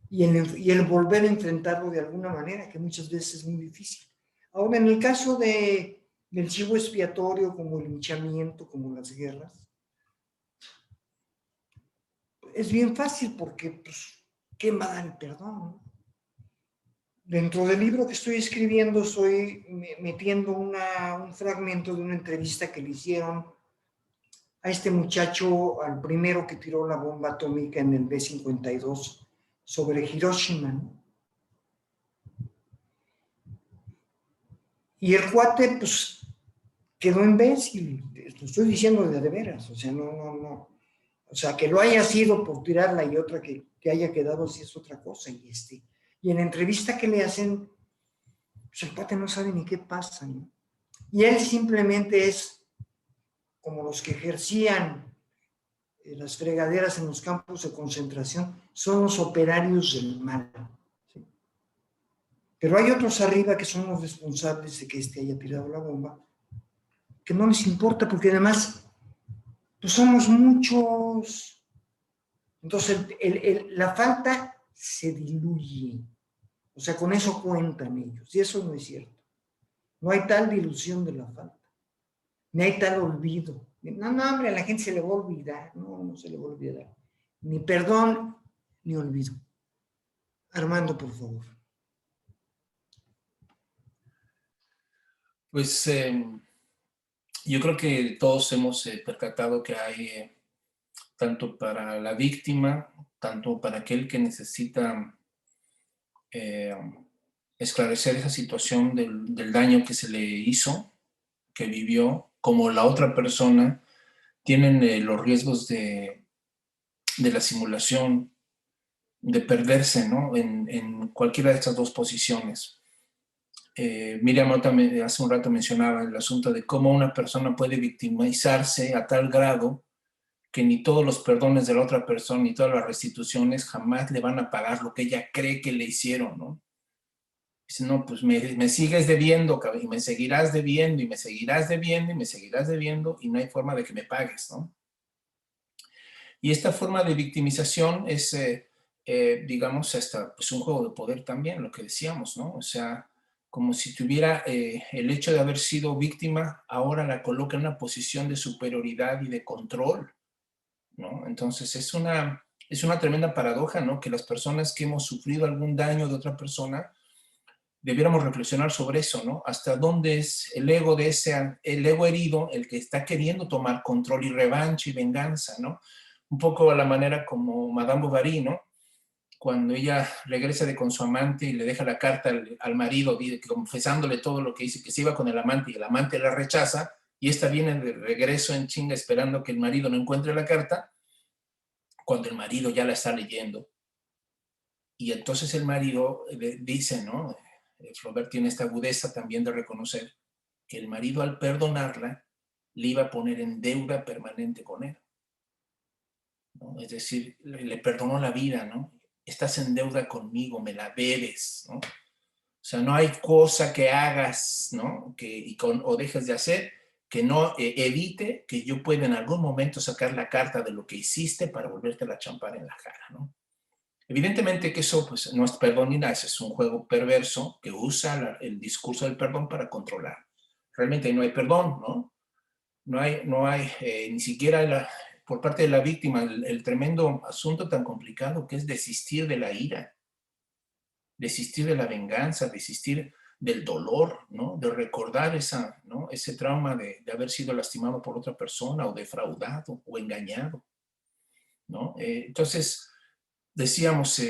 y el volver a enfrentarlo de alguna manera, que muchas veces es muy difícil. Ahora, en el caso del chivo expiatorio, como el linchamiento, como las guerras, es bien fácil porque, pues, ¿quién va a dar el perdón, no? Dentro del libro que estoy escribiendo estoy metiendo un fragmento de una entrevista que le hicieron a este muchacho, al primero que tiró la bomba atómica en el B-52 sobre Hiroshima, ¿no? Y el cuate, pues, quedó imbécil. Lo estoy diciendo de veras. O sea, no. O sea, que lo haya sido por tirarla y otra que haya quedado así es otra cosa. Y en la entrevista que le hacen, pues el cuate no sabe ni qué pasa, ¿no? Y él simplemente es como los que ejercían las fregaderas en los campos de concentración, son los operarios del mal, ¿sí? Pero hay otros arriba que son los responsables de que haya tirado la bomba, que no les importa porque además pues somos muchos. Entonces la falta se diluye. O sea, con eso cuentan ellos. Y eso no es cierto. No hay tal dilución de la falta. Ni hay tal olvido. No, hombre, a la gente se le va a olvidar. No se le va a olvidar. Ni perdón, ni olvido. Armando, por favor. Pues yo creo que todos hemos percatado que hay, tanto para la víctima, tanto para aquel que necesita esclarecer esa situación del daño que se le hizo, que vivió, como la otra persona, tienen los riesgos de la simulación, de perderse, ¿no?, en cualquiera de estas dos posiciones. Miriam también hace un rato mencionaba el asunto de cómo una persona puede victimizarse a tal grado que ni todos los perdones de la otra persona, ni todas las restituciones jamás le van a pagar lo que ella cree que le hicieron, ¿no? Dice, no, pues me sigues debiendo, y me seguirás debiendo, y me seguirás debiendo, y me seguirás debiendo, y no hay forma de que me pagues, ¿no? Y esta forma de victimización es, digamos, hasta pues un juego de poder también, lo que decíamos, ¿no? O sea, como si tuviera el hecho de haber sido víctima, ahora la coloca en una posición de superioridad y de control, ¿no? Entonces es una tremenda paradoja, ¿no? Que las personas que hemos sufrido algún daño de otra persona, debiéramos reflexionar sobre eso, ¿no? Hasta dónde es el ego de el ego herido, el que está queriendo tomar control y revancha y venganza, ¿no? Un poco a la manera como Madame Bovary, ¿no? Cuando ella regresa con su amante y le deja la carta al marido, confesándole todo lo que dice, que se iba con el amante y el amante la rechaza, y esta viene de regreso en chinga esperando que el marido no encuentre la carta, cuando el marido ya la está leyendo. Y entonces el marido dice, ¿no? Flaubert tiene esta agudeza también de reconocer que el marido, al perdonarla, le iba a poner en deuda permanente con él, ¿no? Es decir, le perdonó la vida, ¿no? Estás en deuda conmigo, me la debes, ¿no? O sea, no hay cosa que hagas, ¿no? O dejes de hacer que no evite que yo pueda en algún momento sacar la carta de lo que hiciste para volverte a champar en la cara, ¿no? Evidentemente que eso pues, no es perdón ni nada, es un juego perverso que usa el discurso del perdón para controlar. Realmente no hay perdón, ¿no? No hay ni siquiera por parte de la víctima el tremendo asunto tan complicado que es desistir de la ira, desistir de la venganza, desistir del dolor, ¿no? De recordar ¿no? Ese trauma de haber sido lastimado por otra persona o defraudado o engañado, ¿no? Entonces, decíamos,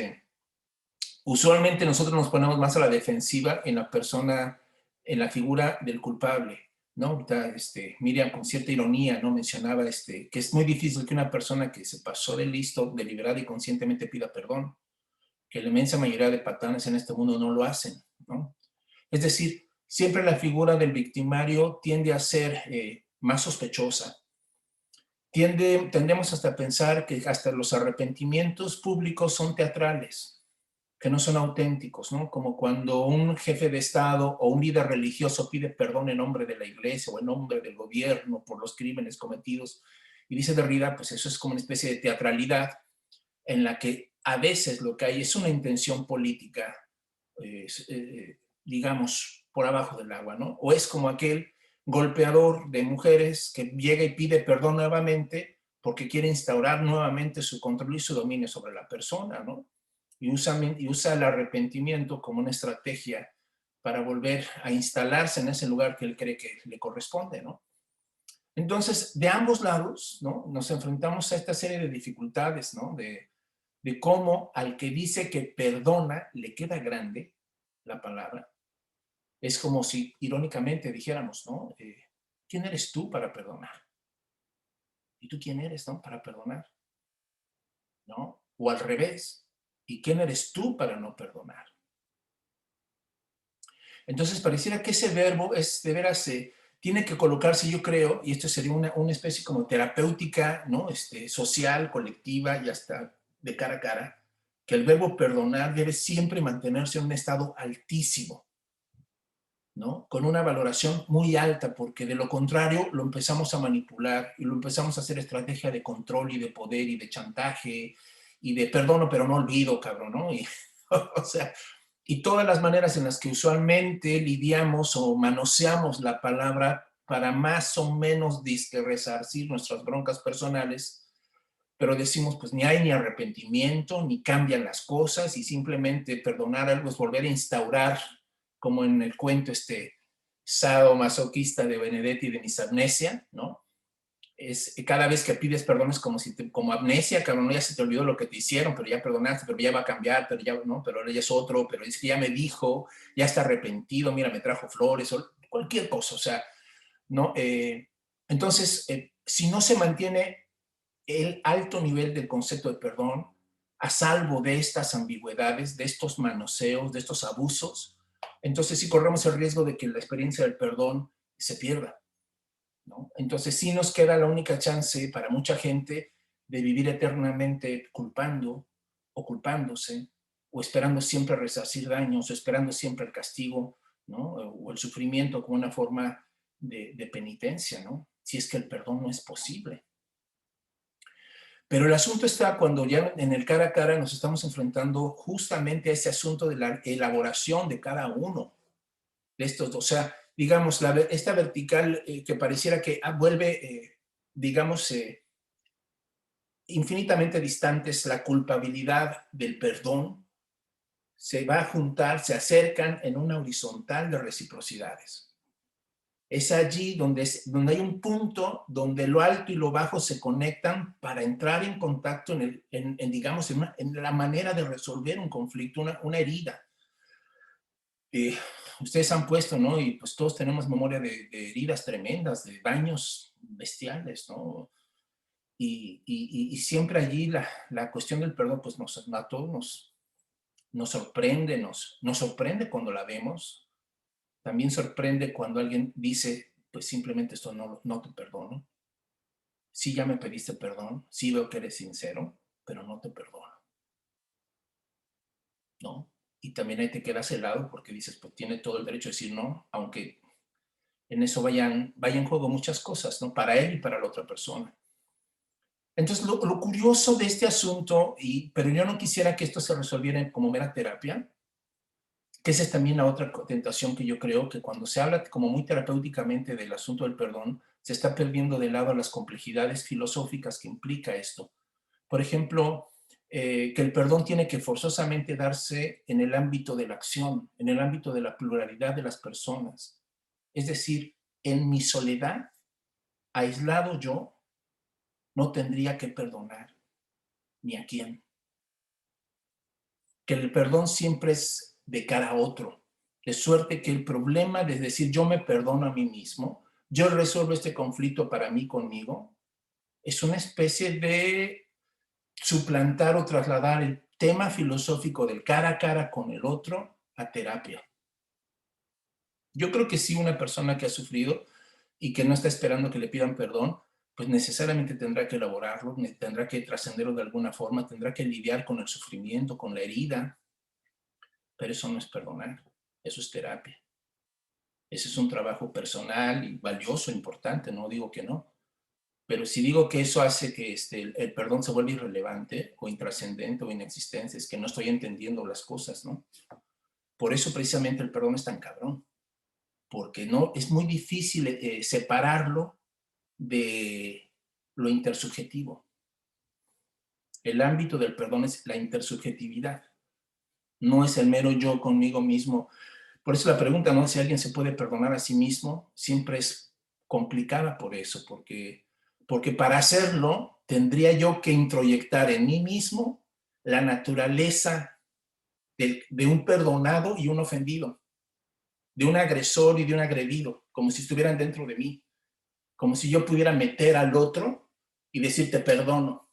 usualmente nosotros nos ponemos más a la defensiva en la persona, en la figura del culpable, ¿no? Ahorita, Miriam con cierta ironía, ¿no? Mencionaba que es muy difícil que una persona que se pasó de listo, deliberada y conscientemente pida perdón, que la inmensa mayoría de patanes en este mundo no lo hacen, ¿no? Es decir, siempre la figura del victimario tiende a ser más sospechosa. Tendemos hasta a pensar que hasta los arrepentimientos públicos son teatrales, que no son auténticos, ¿no? Como cuando un jefe de Estado o un líder religioso pide perdón en nombre de la iglesia o en nombre del gobierno por los crímenes cometidos. Y dice Derrida, pues eso es como una especie de teatralidad en la que a veces lo que hay es una intención política, digamos, por abajo del agua, ¿no? O es como aquel golpeador de mujeres que llega y pide perdón nuevamente porque quiere instaurar nuevamente su control y su dominio sobre la persona, ¿no? Y usa el arrepentimiento como una estrategia para volver a instalarse en ese lugar que él cree que le corresponde, ¿no? Entonces, de ambos lados, ¿no? Nos enfrentamos a esta serie de dificultades, ¿no? De cómo al que dice que perdona le queda grande la palabra. Es como si irónicamente dijéramos, ¿no? ¿Quién eres tú para perdonar? ¿Y tú quién eres, no? Para perdonar, ¿no? O al revés, ¿y quién eres tú para no perdonar? Entonces pareciera que ese verbo es de veras, tiene que colocarse, yo creo, y esto sería una especie como terapéutica, ¿no? Social, colectiva y hasta de cara a cara, que el verbo perdonar debe siempre mantenerse en un estado altísimo, ¿no? Con una valoración muy alta, porque de lo contrario lo empezamos a manipular y lo empezamos a hacer estrategia de control y de poder y de chantaje y de perdono pero no olvido, cabrón, ¿no? Y, o sea, y todas las maneras en las que usualmente lidiamos o manoseamos la palabra para más o menos resarcir nuestras broncas personales, pero decimos, pues ni hay ni arrepentimiento, ni cambian las cosas, y simplemente perdonar algo es volver a instaurar, como en el cuento sadomasoquista de Benedetti de Misamnesia, ¿no? Es cada vez que pides perdón es como amnesia, cabrón, ya se te olvidó lo que te hicieron, pero ya perdonaste, pero ya va a cambiar, pero ya no, pero ahora ya es otro, pero es que ya me dijo, ya está arrepentido, mira, me trajo flores, o cualquier cosa, o sea, ¿no? Entonces, si no se mantiene el alto nivel del concepto de perdón, a salvo de estas ambigüedades, de estos manoseos, de estos abusos, entonces sí corremos el riesgo de que la experiencia del perdón se pierda, ¿no? Entonces sí nos queda la única chance para mucha gente de vivir eternamente culpando o culpándose, o esperando siempre resarcir daños, o esperando siempre el castigo, ¿no? O el sufrimiento como una forma de penitencia, ¿no? Si es que el perdón no es posible. Pero el asunto está cuando ya en el cara a cara nos estamos enfrentando justamente a ese asunto de la elaboración de cada uno de estos, o sea, digamos, esta vertical que pareciera que vuelve, digamos, infinitamente distantes la culpabilidad del perdón, se va a juntar, se acercan en una horizontal de reciprocidades. Es allí donde hay un punto donde lo alto y lo bajo se conectan para entrar en contacto digamos, en la manera de resolver un conflicto, una herida. Ustedes han puesto, ¿no? Y pues todos tenemos memoria de heridas tremendas, de daños bestiales, ¿no? Y siempre allí la cuestión del perdón, pues a todos nos sorprende, nos sorprende cuando la vemos. También sorprende cuando alguien dice, pues simplemente esto no te perdono. Sí, ya me pediste perdón, sí veo que eres sincero, pero no te perdono, ¿no? Y también ahí te quedas helado porque dices, pues tiene todo el derecho a decir no, aunque en eso vayan en juego muchas cosas, ¿no? Para él y para la otra persona. Entonces, lo curioso de este asunto, pero yo no quisiera que esto se resolviera como mera terapia, que esa es también la otra tentación que yo creo, que cuando se habla como muy terapéuticamente del asunto del perdón, se está perdiendo de lado las complejidades filosóficas que implica esto. Por ejemplo, que el perdón tiene que forzosamente darse en el ámbito de la acción, en el ámbito de la pluralidad de las personas. Es decir, en mi soledad, aislado yo, no tendría que perdonar ni a quién. Que el perdón siempre es de cara a otro. De suerte que el problema de decir yo me perdono a mí mismo, yo resuelvo este conflicto para mí conmigo, es una especie de suplantar o trasladar el tema filosófico del cara a cara con el otro a terapia. Yo creo que sí, una persona que ha sufrido y que no está esperando que le pidan perdón, pues necesariamente tendrá que elaborarlo, tendrá que trascenderlo de alguna forma, tendrá que lidiar con el sufrimiento, con la herida, pero eso no es perdonar, eso es terapia. Ese es un trabajo personal y valioso, importante, no digo que no, pero si digo que eso hace que el perdón se vuelva irrelevante o intrascendente o inexistente, es que no estoy entendiendo las cosas, ¿no? Por eso precisamente el perdón es tan cabrón, porque no, es muy difícil separarlo de lo intersubjetivo. El ámbito del perdón es la intersubjetividad, no es el mero yo conmigo mismo. Por eso la pregunta, ¿no? Si alguien se puede perdonar a sí mismo, siempre es complicada por eso, porque para hacerlo tendría yo que introyectar en mí mismo la naturaleza de un perdonado y un ofendido, de un agresor y de un agredido, como si estuvieran dentro de mí, como si yo pudiera meter al otro y decir te perdono,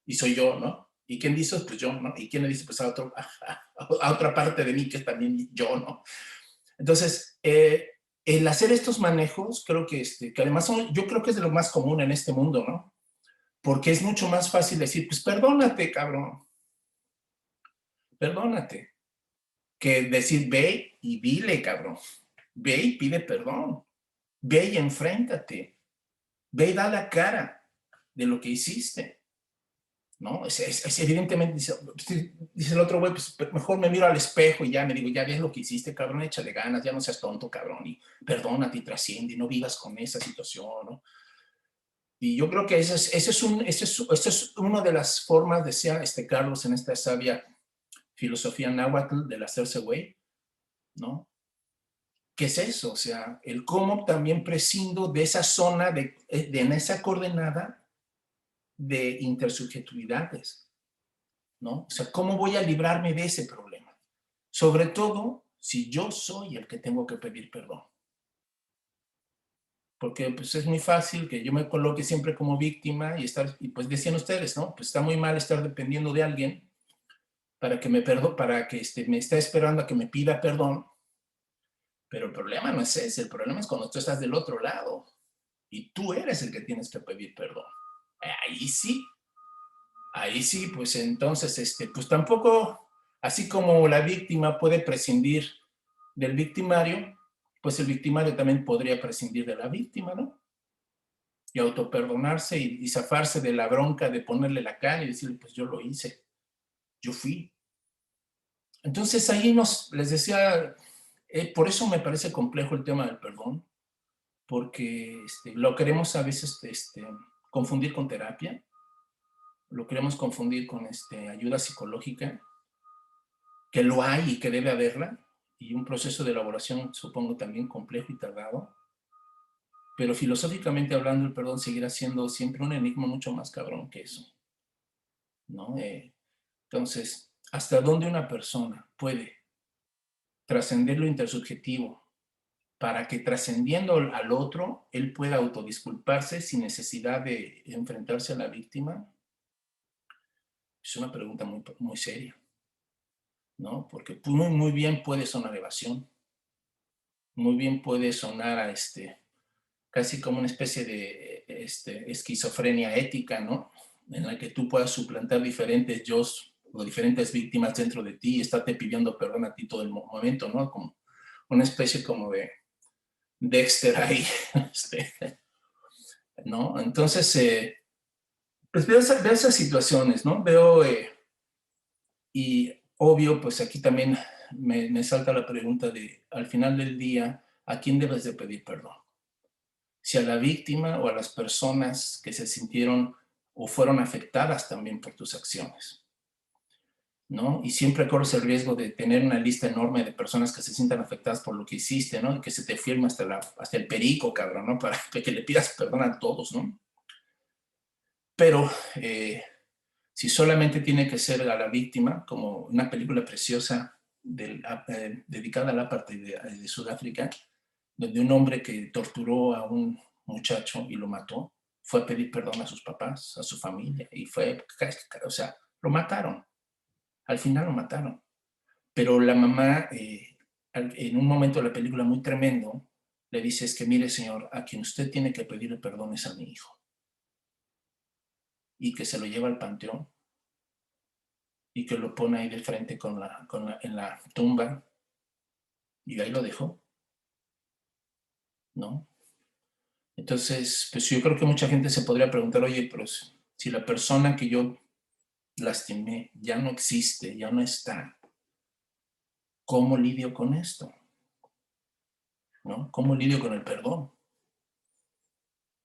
y soy yo, ¿no? ¿Y quién dice? Pues yo, ¿no? ¿Y quién le dice? Pues a otra parte de mí que es también yo, ¿no? Entonces, el hacer estos manejos, creo que además yo creo que es de lo más común en este mundo, ¿no? Porque es mucho más fácil decir, pues perdónate, cabrón, perdónate, que decir, ve y dile, cabrón, ve y pide perdón, ve y enfréntate, ve y da la cara de lo que hiciste, ¿no? Es evidentemente, dice el otro güey, pues mejor me miro al espejo y ya me digo, ya ves lo que hiciste, cabrón, échale ganas, ya no seas tonto, cabrón, y perdónate y trasciende, y no vivas con esa situación, ¿no? Y yo creo que esa es una de las formas, decía Carlos en esta sabia filosofía náhuatl del hacerse güey, ¿no? ¿Qué es eso? O sea, el cómo también prescindo de esa zona, en esa coordenada de intersubjetividades, ¿no? O sea, ¿cómo voy a librarme de ese problema? Sobre todo si yo soy el que tengo que pedir perdón. Porque pues es muy fácil que yo me coloque siempre como víctima y pues decían ustedes, ¿no? Pues está muy mal estar dependiendo de alguien para que me esté esperando a que me pida perdón, pero el problema no es ese, el problema es cuando tú estás del otro lado y tú eres el que tienes que pedir perdón. Ahí sí, pues entonces, pues tampoco, así como la víctima puede prescindir del victimario, pues el victimario también podría prescindir de la víctima, ¿no? Y autoperdonarse y zafarse de la bronca de ponerle la cara y decirle, pues yo lo hice, yo fui. Entonces ahí les decía, por eso me parece complejo el tema del perdón, porque lo queremos a veces confundir con terapia, lo queremos confundir con ayuda psicológica, que lo hay y que debe haberla, y un proceso de elaboración supongo también complejo y tardado, pero filosóficamente hablando el perdón seguirá siendo siempre un enigma mucho más cabrón que eso, ¿no? Entonces, ¿hasta dónde una persona puede trascender lo intersubjetivo para que trascendiendo al otro, él pueda autodisculparse sin necesidad de enfrentarse a la víctima? Es una pregunta muy, muy seria, ¿no? Porque muy, muy bien puede sonar evasión, muy bien puede sonar a casi como una especie de esquizofrenia ética, ¿no? En la que tú puedas suplantar diferentes yo o diferentes víctimas dentro de ti y estarte pidiendo perdón a ti todo el momento, ¿no? Como una especie como de Dexter ahí, ¿no? Entonces, pues veo esas situaciones, ¿no? Veo, y obvio, pues aquí también me salta la pregunta de, al final del día, ¿a quién debes de pedir perdón? Si a la víctima o a las personas que se sintieron o fueron afectadas también por tus acciones, ¿no? Y siempre corres el riesgo de tener una lista enorme de personas que se sientan afectadas por lo que hiciste, ¿no? Y que se te firme hasta el perico, cabrón, ¿no? Para que le pidas perdón a todos, ¿no? Pero si solamente tiene que ser a la víctima, como una película preciosa dedicada al apartheid de Sudáfrica, donde un hombre que torturó a un muchacho y lo mató, fue a pedir perdón a sus papás, a su familia, y o sea, lo mataron. Al final lo mataron. Pero la mamá, en un momento de la película muy tremendo, le dice, es que mire, señor, a quien usted tiene que pedirle perdón es a mi hijo. Y que se lo lleva al panteón y que lo pone ahí de frente en la tumba y ahí lo dejó, ¿no? Entonces, pues yo creo que mucha gente se podría preguntar, oye, pero si la persona que yo lastimé ya no existe, ya no está, ¿cómo lidio con esto? ¿No? ¿Cómo lidio con el perdón?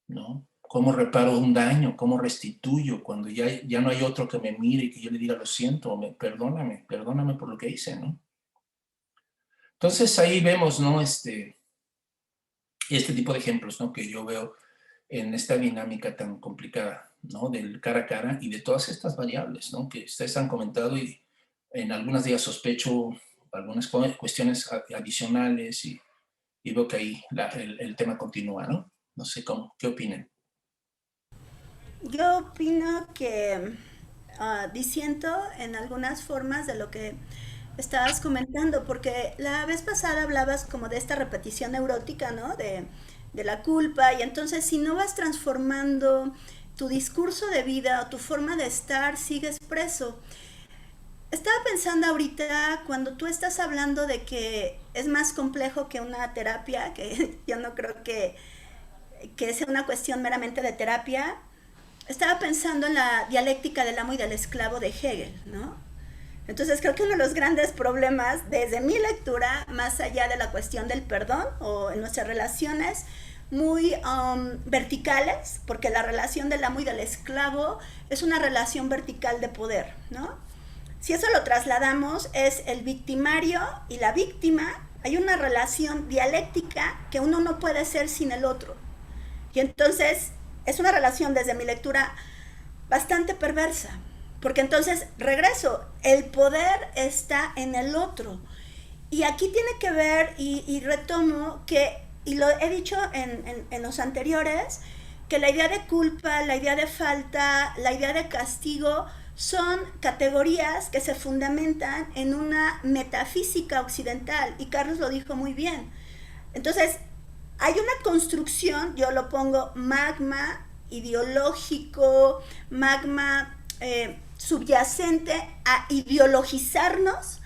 ¿No? ¿Cómo reparo un daño? ¿Cómo restituyo cuando ya no hay otro que me mire y que yo le diga lo siento, perdóname por lo que hice, ¿no? Entonces ahí vemos, ¿no? Este tipo de ejemplos, ¿no? Que yo veo en esta dinámica tan complicada, ¿no? Del cara a cara y de todas estas variables, ¿no? Que ustedes han comentado y en algunas de ellas sospecho algunas cuestiones adicionales y veo que ahí el tema continúa, ¿no? No sé qué opinan. Yo opino que disiento en algunas formas de lo que estabas comentando, porque la vez pasada hablabas como de esta repetición neurótica, ¿no? De la culpa, y entonces si no vas transformando tu discurso de vida o tu forma de estar, sigues preso. Estaba pensando ahorita cuando tú estás hablando de que es más complejo que una terapia, que yo no creo que sea una cuestión meramente de terapia. Estaba pensando en la dialéctica del amo y del esclavo de Hegel, ¿no? Entonces creo que uno de los grandes problemas, desde mi lectura, más allá de la cuestión del perdón o en nuestras relaciones muy verticales, porque la relación del amo y del esclavo es una relación vertical de poder, ¿no? Si eso lo trasladamos, es el victimario y la víctima, hay una relación dialéctica que uno no puede ser sin el otro. Y entonces es una relación, desde mi lectura, bastante perversa. Porque entonces, regreso, el poder está en el otro. Y aquí tiene que ver, y retomo, y lo he dicho en los anteriores, que la idea de culpa, la idea de falta, la idea de castigo, son categorías que se fundamentan en una metafísica occidental, y Carlos lo dijo muy bien. Entonces, hay una construcción, yo lo pongo magma ideológico, magma subyacente a ideologizarnos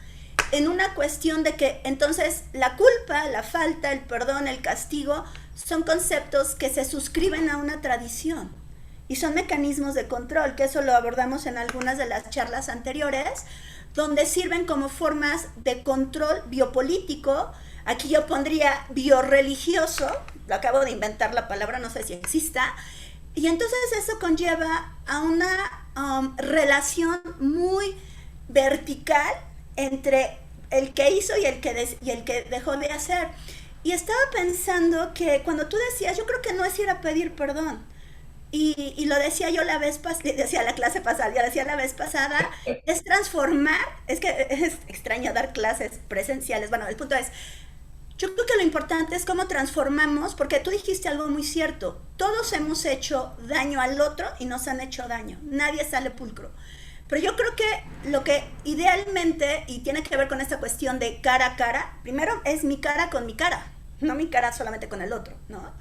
en una cuestión de que entonces la culpa, la falta, el perdón, el castigo son conceptos que se suscriben a una tradición y son mecanismos de control, que eso lo abordamos en algunas de las charlas anteriores, donde sirven como formas de control biopolítico. Aquí yo pondría biorreligioso, lo acabo de inventar la palabra, no sé si exista, y entonces eso conlleva a una relación muy vertical entre el que hizo y el que dejó de hacer. Y estaba pensando que cuando tú decías, yo creo que no es ir a pedir perdón, y lo decía yo la vez pasada, decía la clase pasada, ya decía la vez pasada, es transformar, es que es extraño dar clases presenciales, bueno, el punto es, yo creo que lo importante es cómo transformamos, porque tú dijiste algo muy cierto, todos hemos hecho daño al otro y nos han hecho daño, nadie sale pulcro. Pero yo creo que lo que idealmente, y tiene que ver con esta cuestión de cara a cara, primero es mi cara con mi cara, no mi cara solamente con el otro, ¿no?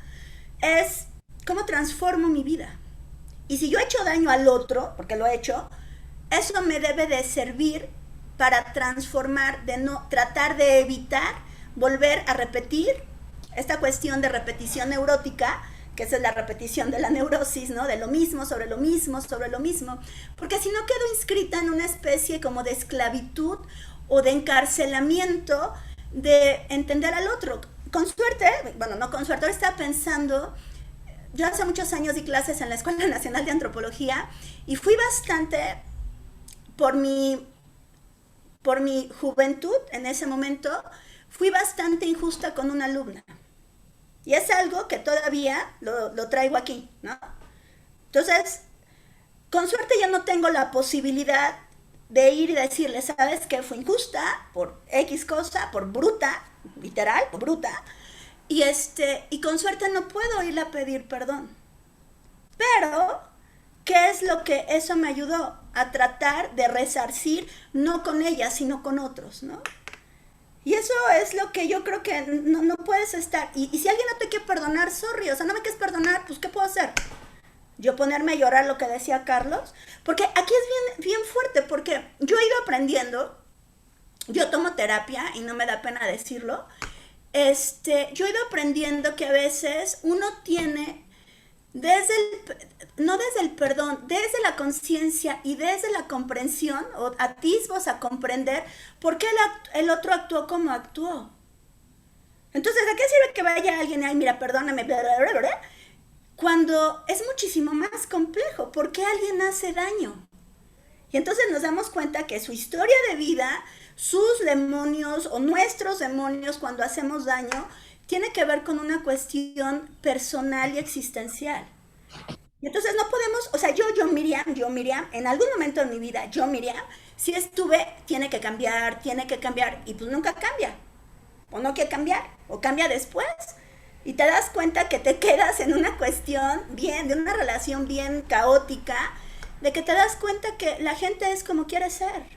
Es cómo transformo mi vida. Y si yo he hecho daño al otro, porque lo he hecho, eso me debe de servir para transformar, de no tratar de evitar volver a repetir esta cuestión de repetición neurótica, que esa es la repetición de la neurosis, ¿no? De lo mismo, sobre lo mismo, sobre lo mismo. Porque si no quedo inscrita en una especie como de esclavitud o de encarcelamiento de entender al otro. Con suerte, bueno, no con suerte, ahora estaba pensando, yo hace muchos años di clases en la Escuela Nacional de Antropología y fui bastante, por mi juventud en ese momento, fui bastante injusta con una alumna. Y es algo que todavía lo traigo aquí, ¿no? Entonces, con suerte yo no tengo la posibilidad de ir y decirle, ¿sabes qué? Fue injusta por X cosa, por bruta, literal, por bruta. Y con suerte no puedo irle a pedir perdón. Pero, ¿qué es lo que eso me ayudó? A tratar de resarcir, no con ella, sino con otros, ¿no? Y eso es lo que yo creo que no puedes estar. Y si alguien no te quiere perdonar, sorry, o sea, no me quieres perdonar, pues ¿qué puedo hacer? Yo ponerme a llorar, lo que decía Carlos. Porque aquí es bien fuerte, porque yo he ido aprendiendo, yo tomo terapia y no me da pena decirlo, yo he ido aprendiendo que a veces uno tiene, no desde el perdón, desde la conciencia y desde la comprensión, o atisbos a comprender por qué el otro actuó como actuó. Entonces, ¿a qué sirve que vaya alguien y, ay, mira, perdóname, bla, bla, bla, bla, cuando es muchísimo más complejo? ¿Por qué alguien hace daño? Y entonces nos damos cuenta que su historia de vida, sus demonios o nuestros demonios cuando hacemos daño, tiene que ver con una cuestión personal y existencial. Y entonces no podemos, o sea, yo Miriam, en algún momento de mi vida, Miriam, si estuve, tiene que cambiar, y pues nunca cambia. O no quiere cambiar, o cambia después. Y te das cuenta que te quedas en una cuestión de una relación bien caótica, de que te das cuenta que la gente es como quiere ser.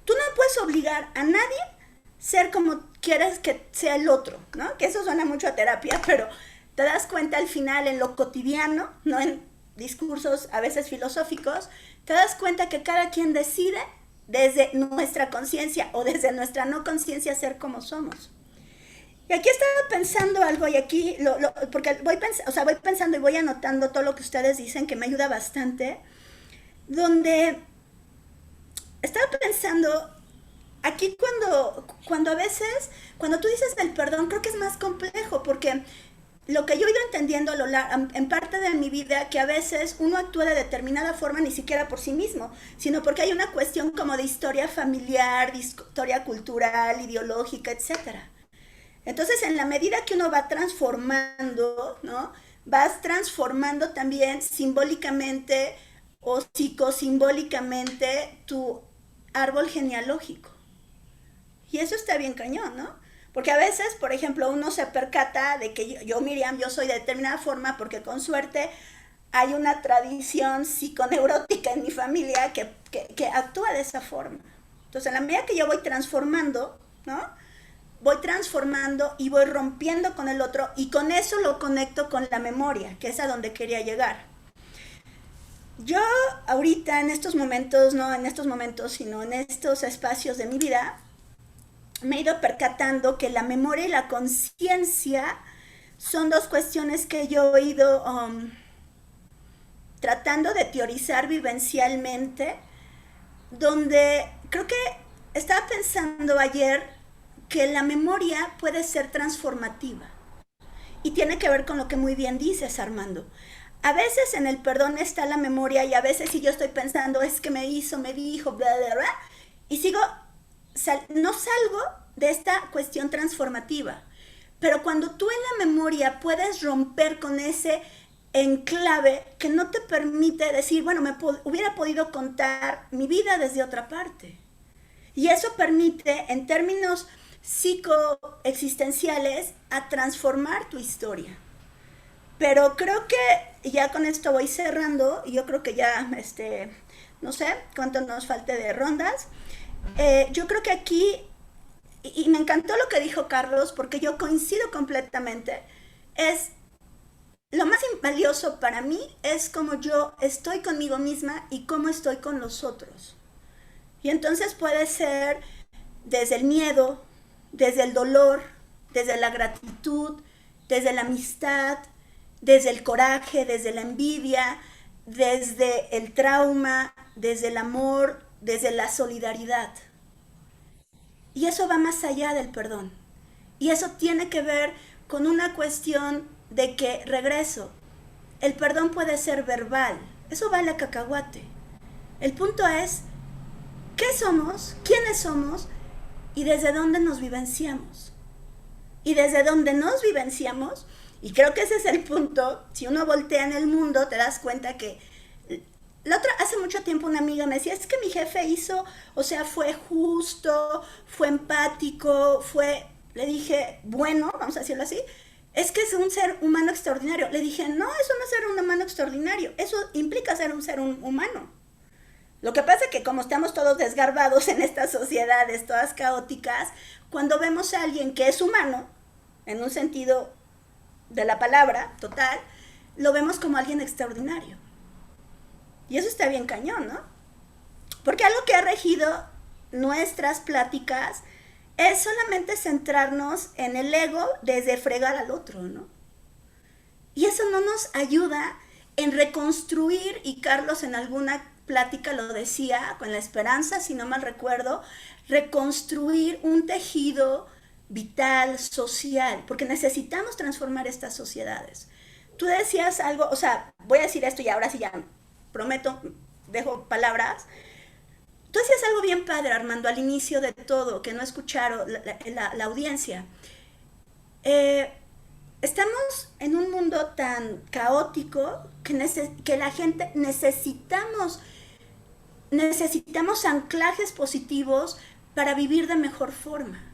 Tú no puedes obligar a nadie a ser como quieres que sea el otro, ¿no? Que eso suena mucho a terapia, pero te das cuenta al final en lo cotidiano, no en discursos a veces filosóficos, te das cuenta que cada quien decide desde nuestra conciencia o desde nuestra no conciencia ser como somos. Y aquí estaba pensando algo, y aquí, porque voy pensando y voy anotando todo lo que ustedes dicen, que me ayuda bastante, donde estaba pensando, aquí cuando a veces, cuando tú dices del perdón, creo que es más complejo, porque lo que yo he ido entendiendo en parte de mi vida, que a veces uno actúa de determinada forma ni siquiera por sí mismo, sino porque hay una cuestión como de historia familiar, de historia cultural, ideológica, etcétera. Entonces, en la medida que uno va transformando, ¿no? Vas transformando también simbólicamente o psicosimbólicamente tu árbol genealógico. Y eso está bien cañón, ¿no? Porque a veces, por ejemplo, uno se percata de que yo Miriam, yo soy de determinada forma porque con suerte hay una tradición psiconeurótica en mi familia que actúa de esa forma. Entonces, en la medida que yo voy transformando, ¿no? Voy transformando y voy rompiendo con el otro y con eso lo conecto con la memoria, que es a donde quería llegar. Yo ahorita en estos momentos, no en estos momentos, sino en estos espacios de mi vida, me he ido percatando que la memoria y la conciencia son dos cuestiones que yo he ido tratando de teorizar vivencialmente, donde creo que estaba pensando ayer que la memoria puede ser transformativa y tiene que ver con lo que muy bien dices, Armando. A veces en el perdón está la memoria y a veces si yo estoy pensando es que me hizo, me dijo, bla, bla, bla, y sigo, no salgo de esta cuestión transformativa. Pero cuando tú en la memoria puedes romper con ese enclave que no te permite decir, bueno, hubiera podido contar mi vida desde otra parte. Y eso permite, en términos psicoexistenciales, a transformar tu historia. Pero creo que ya con esto voy cerrando, y yo creo que ya, no sé cuánto nos falte de rondas. Yo creo que aquí, y me encantó lo que dijo Carlos, porque yo coincido completamente, es lo más valioso para mí es cómo yo estoy conmigo misma y cómo estoy con los otros. Y entonces puede ser desde el miedo, desde el dolor, desde la gratitud, desde la amistad, desde el coraje, desde la envidia, desde el trauma, desde el amor, desde la solidaridad. Y eso va más allá del perdón. Y eso tiene que ver con una cuestión de que, regreso, el perdón puede ser verbal, eso vale a cacahuate. El punto es, ¿qué somos? ¿Quiénes somos? Y desde dónde nos vivenciamos. Y desde dónde nos vivenciamos, y creo que ese es el punto, si uno voltea en el mundo, te das cuenta que hace mucho tiempo una amiga me decía, es que mi jefe hizo, o sea, fue justo, fue empático, le dije, bueno, vamos a decirlo así, es que es un ser humano extraordinario. Le dije, no, eso no es ser un humano extraordinario, eso implica ser un ser humano. Lo que pasa es que como estamos todos desgarbados en estas sociedades, todas caóticas, cuando vemos a alguien que es humano, en un sentido de la palabra total, lo vemos como alguien extraordinario. Y eso está bien cañón, ¿no? Porque algo que ha regido nuestras pláticas es solamente centrarnos en el ego desde fregar al otro, ¿no? Y eso no nos ayuda en reconstruir, y Carlos en alguna plática lo decía, con la esperanza, si no mal recuerdo, reconstruir un tejido vital, social, porque necesitamos transformar estas sociedades. Tú decías algo, o sea, voy a decir esto y ahora sí ya prometo, dejo palabras. Tú decías algo bien padre, Armando, al inicio de todo, que no escucharon la audiencia. Estamos en un mundo tan caótico que la gente necesitamos anclajes positivos para vivir de mejor forma.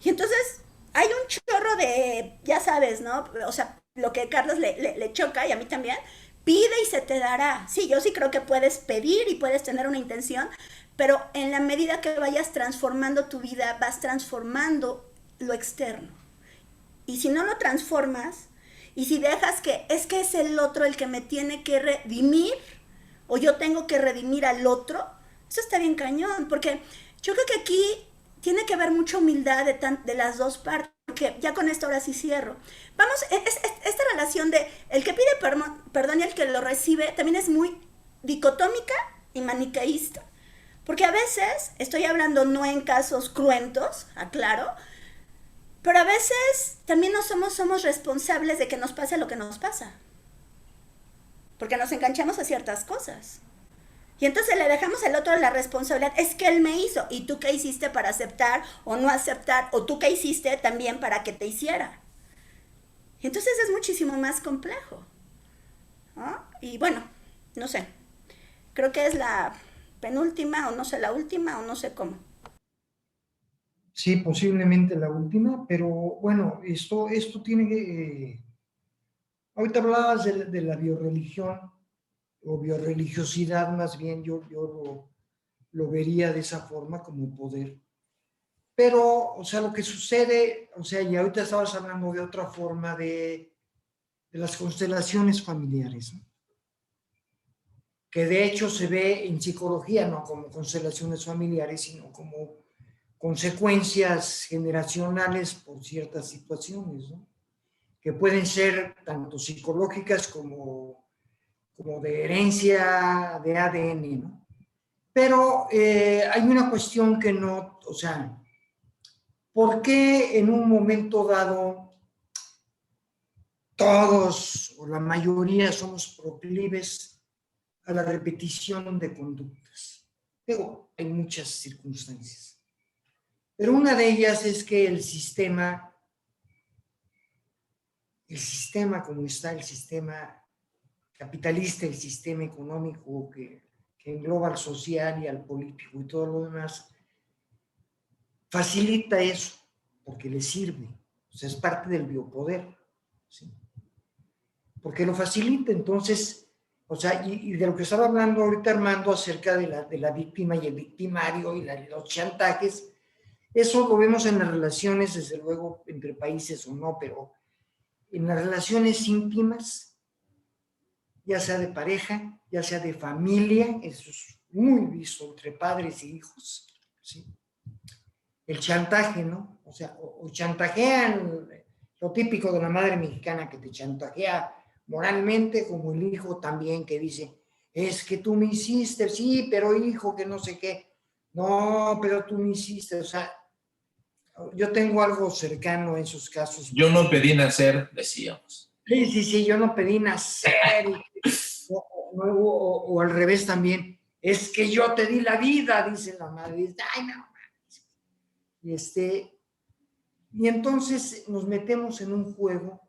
Y entonces hay un chorro de, ya sabes, ¿no? O sea, lo que a Carlos le choca y a mí también, pide y se te dará. Sí, yo sí creo que puedes pedir y puedes tener una intención, pero en la medida que vayas transformando tu vida, vas transformando lo externo. Y si no lo transformas, y si dejas que es el otro el que me tiene que redimir, o yo tengo que redimir al otro, eso está bien cañón, porque yo creo que aquí tiene que haber mucha humildad de las dos partes, porque ya con esto ahora sí cierro. Vamos, esta relación de el que pide perdón y el que lo recibe también es muy dicotómica y maniqueísta, porque a veces, estoy hablando no en casos cruentos, aclaro, pero a veces también no somos responsables de que nos pase lo que nos pasa, porque nos enganchamos a ciertas cosas. Y entonces le dejamos al otro la responsabilidad, es que él me hizo, y tú qué hiciste para aceptar o no aceptar, o tú qué hiciste también para que te hiciera. Y entonces es muchísimo más complejo, ¿no? Y bueno, no sé, creo que es la penúltima, o no sé, la última, o no sé cómo. Sí, posiblemente la última, pero bueno, esto tiene ahorita hablabas de la biorreligión, o biorreligiosidad más bien, yo lo vería de esa forma como poder. Pero, o sea, lo que sucede, o sea, y ahorita estabas hablando de otra forma de las constelaciones familiares, ¿no? Que de hecho se ve en psicología, no como constelaciones familiares, sino como consecuencias generacionales por ciertas situaciones, ¿no? Que pueden ser tanto psicológicas como de herencia de ADN, ¿no? Pero hay una cuestión que no, o sea, ¿por qué en un momento dado todos o la mayoría somos proclives a la repetición de conductas? Digo, hay muchas circunstancias, pero una de ellas es que el sistema como está, el sistema capitalista, el sistema económico que engloba al social y al político y todo lo demás, facilita eso porque le sirve, o sea, es parte del biopoder, ¿sí? Porque lo facilita. Entonces, o sea, y de lo que estaba hablando ahorita Armando acerca de la víctima y el victimario y los chantajes, eso lo vemos en las relaciones, desde luego, entre países o no, pero en las relaciones íntimas, ya sea de pareja, ya sea de familia, eso es muy visto entre padres e hijos, ¿sí? El chantaje, ¿no? O sea, o chantajean, lo típico de la madre mexicana que te chantajea moralmente, como el hijo también que dice, es que tú me hiciste, sí, pero hijo, que no sé qué, no, pero tú me hiciste, o sea, yo tengo algo cercano en esos casos. Yo no pedí nacer, decíamos. Sí, yo no pedí nacer, o al revés también, es que yo te di la vida, dice la madre, ay, no. Y entonces nos metemos en un juego,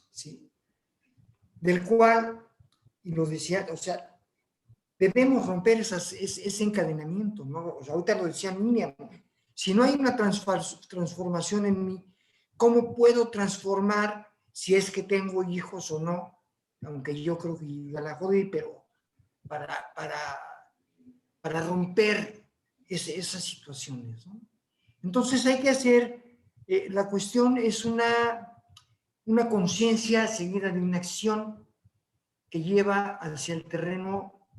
¿sí? Del cual, y lo decía, o sea, debemos romper ese encadenamiento, ¿no? O sea, ahorita lo decía Miriam, si no hay una transformación en mí, ¿cómo puedo transformar si es que tengo hijos o no? Aunque yo creo que ya la jodí, pero para romper esas situaciones, ¿no? Entonces hay que hacer, la cuestión es una conciencia seguida de una acción que lleva hacia el terreno,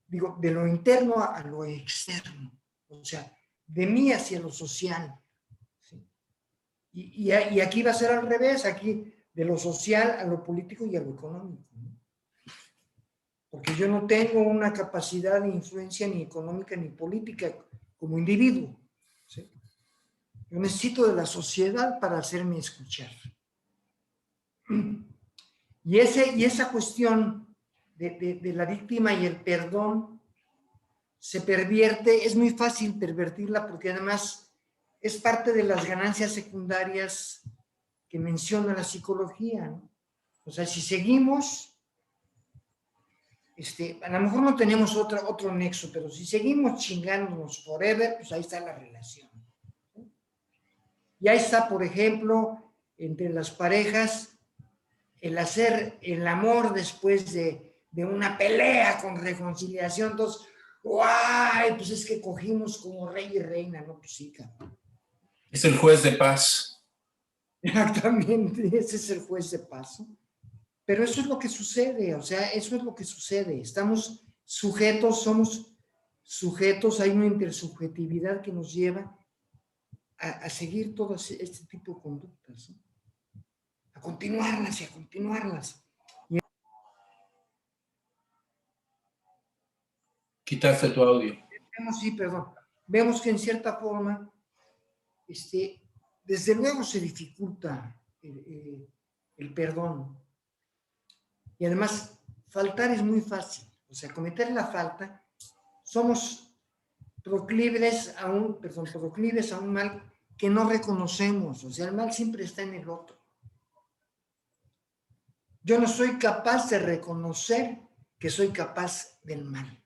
digo, de lo interno a lo externo, o sea, de mí hacia lo social, ¿sí? Y aquí va a ser al revés, aquí de lo social a lo político y a lo económico, ¿no? Porque yo no tengo una capacidad de influencia ni económica ni política como individuo, ¿sí? Yo necesito de la sociedad para hacerme escuchar. Y esa cuestión de la víctima y el perdón se pervierte, es muy fácil pervertirla porque además es parte de las ganancias secundarias que menciona la psicología, ¿no? O sea, si seguimos, a lo mejor no tenemos otro nexo, pero si seguimos chingándonos forever, pues ahí está la relación, ¿no? Y ahí está, por ejemplo, entre las parejas, el hacer el amor después de una pelea con reconciliación. Entonces, ¡guay! Pues es que cogimos como rey y reina, ¿no? Pues sí, cabrón. Es el juez de paz. Exactamente, ese es el juez de paz. Pero eso es lo que sucede, o sea, eso es lo que sucede. Estamos sujetos, somos sujetos, hay una intersubjetividad que nos lleva a seguir todo este tipo de conductas, ¿no? A continuarlas y a continuarlas. Quitaste tu audio. Vemos que en cierta forma, desde luego se dificulta el perdón. Y además, faltar es muy fácil. O sea, cometer la falta, somos proclives a un mal que no reconocemos. O sea, el mal siempre está en el otro. Yo no soy capaz de reconocer que soy capaz del mal.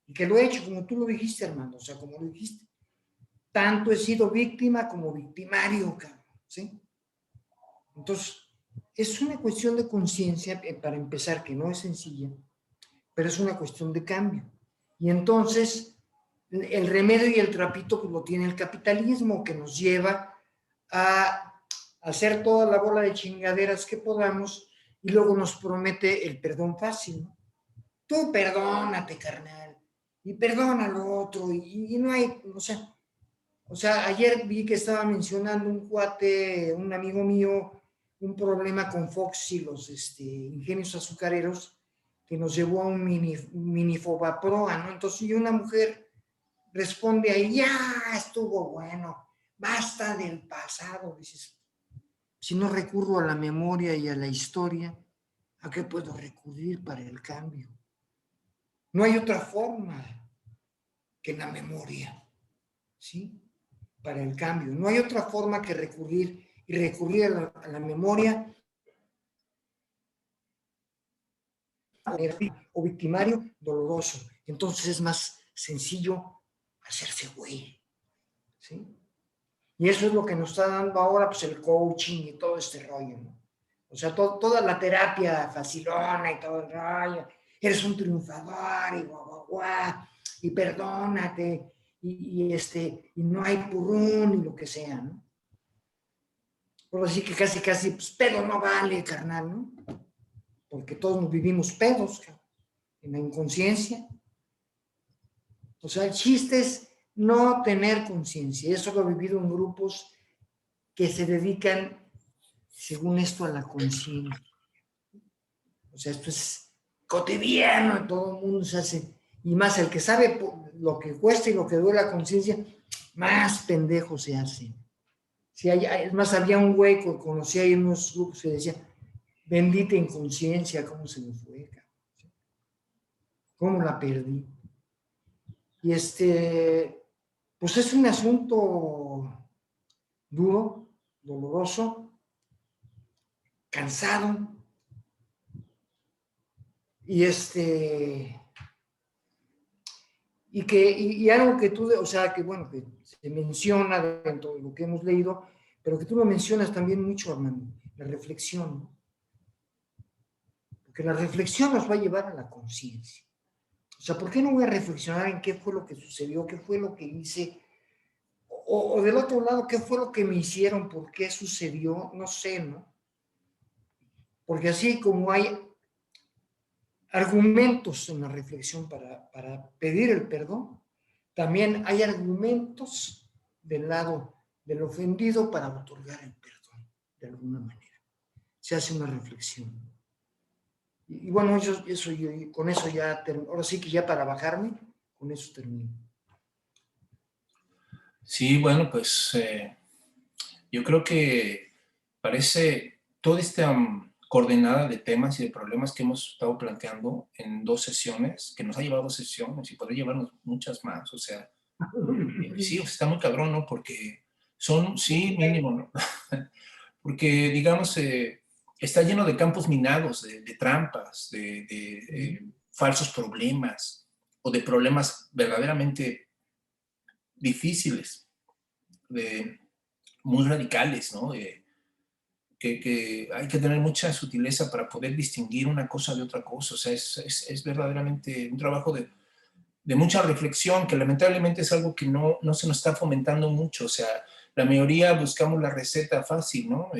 Y que lo he hecho, como tú lo dijiste, Armando, o sea, como lo dijiste. Tanto he sido víctima como victimario, ¿sí? Entonces, Es una cuestión de conciencia, para empezar, que no es sencilla, pero es una cuestión de cambio. Y entonces, el remedio y el trapito pues, lo tiene el capitalismo, que nos lleva a hacer toda la bola de chingaderas que podamos y luego nos promete el perdón fácil, ¿no? Tú perdónate, carnal, y perdona al otro, y no hay, o sea, ayer vi que estaba mencionando un cuate, un amigo mío, un problema con Fox y los ingenios azucareros, que nos llevó a un mini Fobaproa, ¿no? Entonces, y una mujer responde ahí, ya estuvo bueno, basta del pasado. Dices, si no recurro a la memoria y a la historia, ¿a qué puedo recurrir para el cambio? No hay otra forma que la memoria, ¿sí? Para el cambio. No hay otra forma que recurrir a la memoria o victimario doloroso. Entonces es más sencillo hacerse güey, ¿sí? Y eso es lo que nos está dando ahora pues el coaching y todo este rollo, ¿no? O sea, toda la terapia facilona y todo el rollo. Eres un triunfador y guau, guau, guau, y perdónate y no hay purrún y lo que sea, ¿no? Por así que casi, pues pedo no vale, carnal, ¿no? Porque todos nos vivimos pedos, en la inconsciencia. O sea, el chiste es no tener conciencia. Eso lo he vivido en grupos que se dedican, según esto, a la conciencia. O sea, esto es cotidiano, todo el mundo se hace. Y más el que sabe lo que cuesta y lo que duele la conciencia, más pendejo se hace. Si es más, había un güey que conocí ahí en unos grupos que decía, bendita inconsciencia, ¿cómo se me fue? ¿Cómo la perdí? Y pues es un asunto duro, doloroso, cansado, y y algo que tú, o sea, que bueno, que se menciona dentro de lo que hemos leído, pero que tú lo mencionas también mucho, Armando, la reflexión, ¿no? Porque la reflexión nos va a llevar a la conciencia. O sea, ¿por qué no voy a reflexionar en qué fue lo que sucedió, qué fue lo que hice? O del otro lado, ¿qué fue lo que me hicieron? ¿Por qué sucedió? No sé, ¿no? Porque así como hay argumentos en la reflexión para pedir el perdón, también hay argumentos del lado del ofendido para otorgar el perdón, de alguna manera. Se hace una reflexión. Y bueno, con eso ya, ahora sí que ya para bajarme, con eso termino. Sí, bueno, pues yo creo que parece toda esta coordenada de temas y de problemas que hemos estado planteando en 2 sesiones, que nos ha llevado 2 sesiones y podría llevarnos muchas más, o sea, sí, está muy cabrón, ¿no? Porque son, sí, mínimo, ¿no? Porque, digamos, está lleno de campos minados, de trampas, de falsos problemas o de problemas verdaderamente difíciles, muy radicales, ¿no? Que hay que tener mucha sutileza para poder distinguir una cosa de otra cosa. O sea, es verdaderamente un trabajo de mucha reflexión, que lamentablemente es algo que no se nos está fomentando mucho. O sea, la mayoría buscamos la receta fácil, ¿no?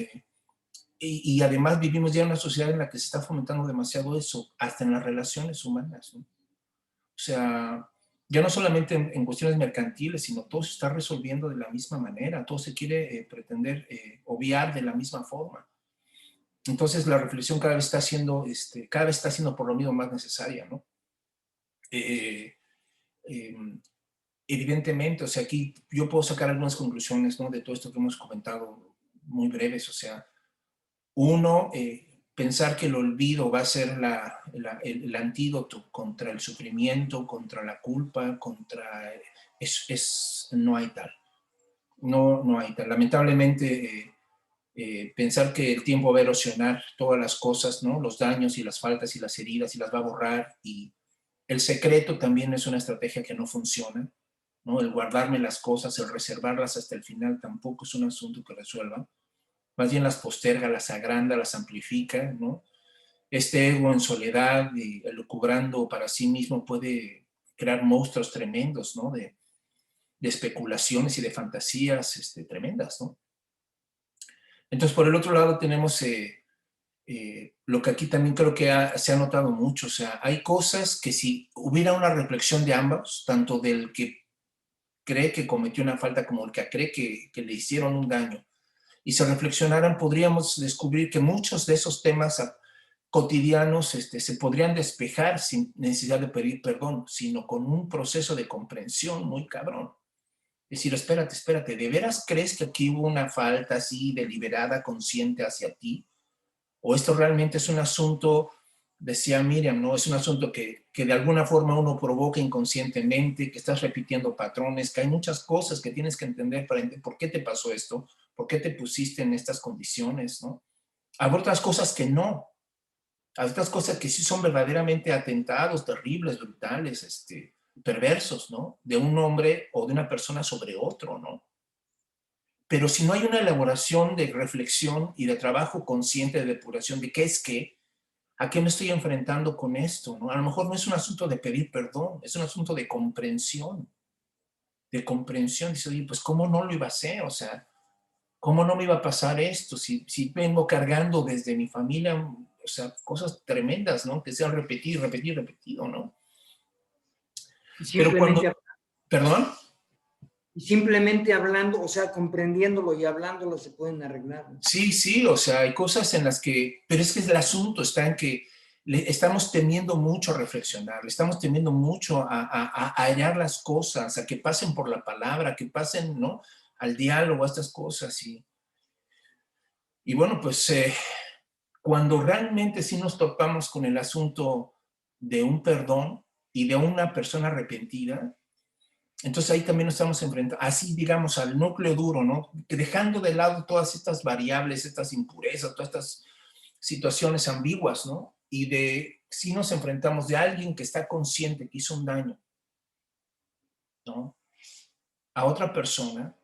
Y además vivimos ya en una sociedad en la que se está fomentando demasiado eso, hasta en las relaciones humanas, ¿no? O sea, ya no solamente en cuestiones mercantiles, sino todo se está resolviendo de la misma manera, todo se quiere pretender obviar de la misma forma. Entonces la reflexión cada vez está siendo por lo mismo más necesaria, ¿no? Eh, eh, Evidentemente, o sea, aquí yo puedo sacar algunas conclusiones, ¿no? De todo esto que hemos comentado, muy breves, o sea, uno, pensar que el olvido va a ser el antídoto contra el sufrimiento, contra la culpa, no hay tal. No hay tal. Lamentablemente, pensar que el tiempo va a erosionar todas las cosas, ¿no? Los daños y las faltas y las heridas y las va a borrar. Y el secreto también es una estrategia que no funciona, ¿no? El guardarme las cosas, el reservarlas hasta el final tampoco es un asunto que resuelva. más bien las posterga, las agranda, las amplifica, ¿no? Este ego en soledad y elucubrando para sí mismo puede crear monstruos tremendos, ¿no? De especulaciones y de fantasías tremendas, ¿no? Entonces, por el otro lado tenemos lo que aquí también creo que se ha notado mucho, o sea, hay cosas que si hubiera una reflexión de ambos, tanto del que cree que cometió una falta como el que cree que le hicieron un daño, y se reflexionaran, podríamos descubrir que muchos de esos temas cotidianos se podrían despejar sin necesidad de pedir perdón, sino con un proceso de comprensión muy cabrón. Es decir, espérate, ¿de veras crees que aquí hubo una falta así deliberada, consciente hacia ti? ¿O esto realmente es un asunto, decía Miriam, ¿no? Es un asunto que de alguna forma uno provoca inconscientemente, que estás repitiendo patrones, que hay muchas cosas que tienes que entender para entender por qué te pasó esto, por qué te pusiste en estas condiciones, ¿no? Hay otras cosas que no. Hay otras cosas que sí son verdaderamente atentados, terribles, brutales, perversos, ¿no? De un hombre o de una persona sobre otro, ¿no? Pero si no hay una elaboración de reflexión y de trabajo consciente de depuración de qué es qué, ¿a qué me estoy enfrentando con esto? ¿No? A lo mejor no es un asunto de pedir perdón, es un asunto de comprensión. De comprensión. Dice, oye, pues ¿cómo no lo iba a hacer? O sea, ¿cómo no me iba a pasar esto? Si vengo cargando desde mi familia, o sea, cosas tremendas, ¿no? Que se han repetido, ¿no? Y Pero cuando, simplemente, ¿perdón? y simplemente hablando, o sea, comprendiéndolo y hablándolo se pueden arreglar, ¿no? Sí, o sea, hay cosas en las que, pero es que el asunto está en que le estamos temiendo mucho a reflexionar, le estamos temiendo mucho a hallar las cosas, a que pasen por la palabra, que pasen, ¿no? Al diálogo, a estas cosas. Y bueno, pues cuando realmente sí nos topamos con el asunto de un perdón y de una persona arrepentida, entonces ahí también nos estamos enfrentando, así digamos, al núcleo duro, ¿no? Dejando de lado todas estas variables, estas impurezas, todas estas situaciones ambiguas, ¿no? Y si nos enfrentamos de alguien que está consciente que hizo un daño, ¿no? A otra persona,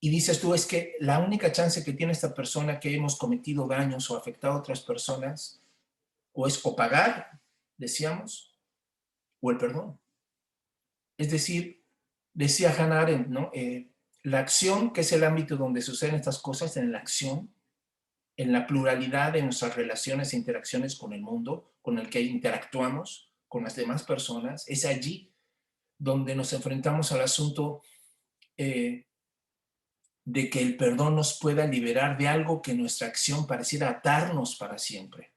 y dices tú, es que la única chance que tiene esta persona que hemos cometido daños o afectado a otras personas, o es o pagar, decíamos, o el perdón. Es decir, decía Hannah Arendt, ¿no? La acción, que es el ámbito donde suceden estas cosas, en la acción, en la pluralidad de nuestras relaciones e interacciones con el mundo, con el que interactuamos, con las demás personas, es allí donde nos enfrentamos al asunto de que el perdón nos pueda liberar de algo que nuestra acción pareciera atarnos para siempre,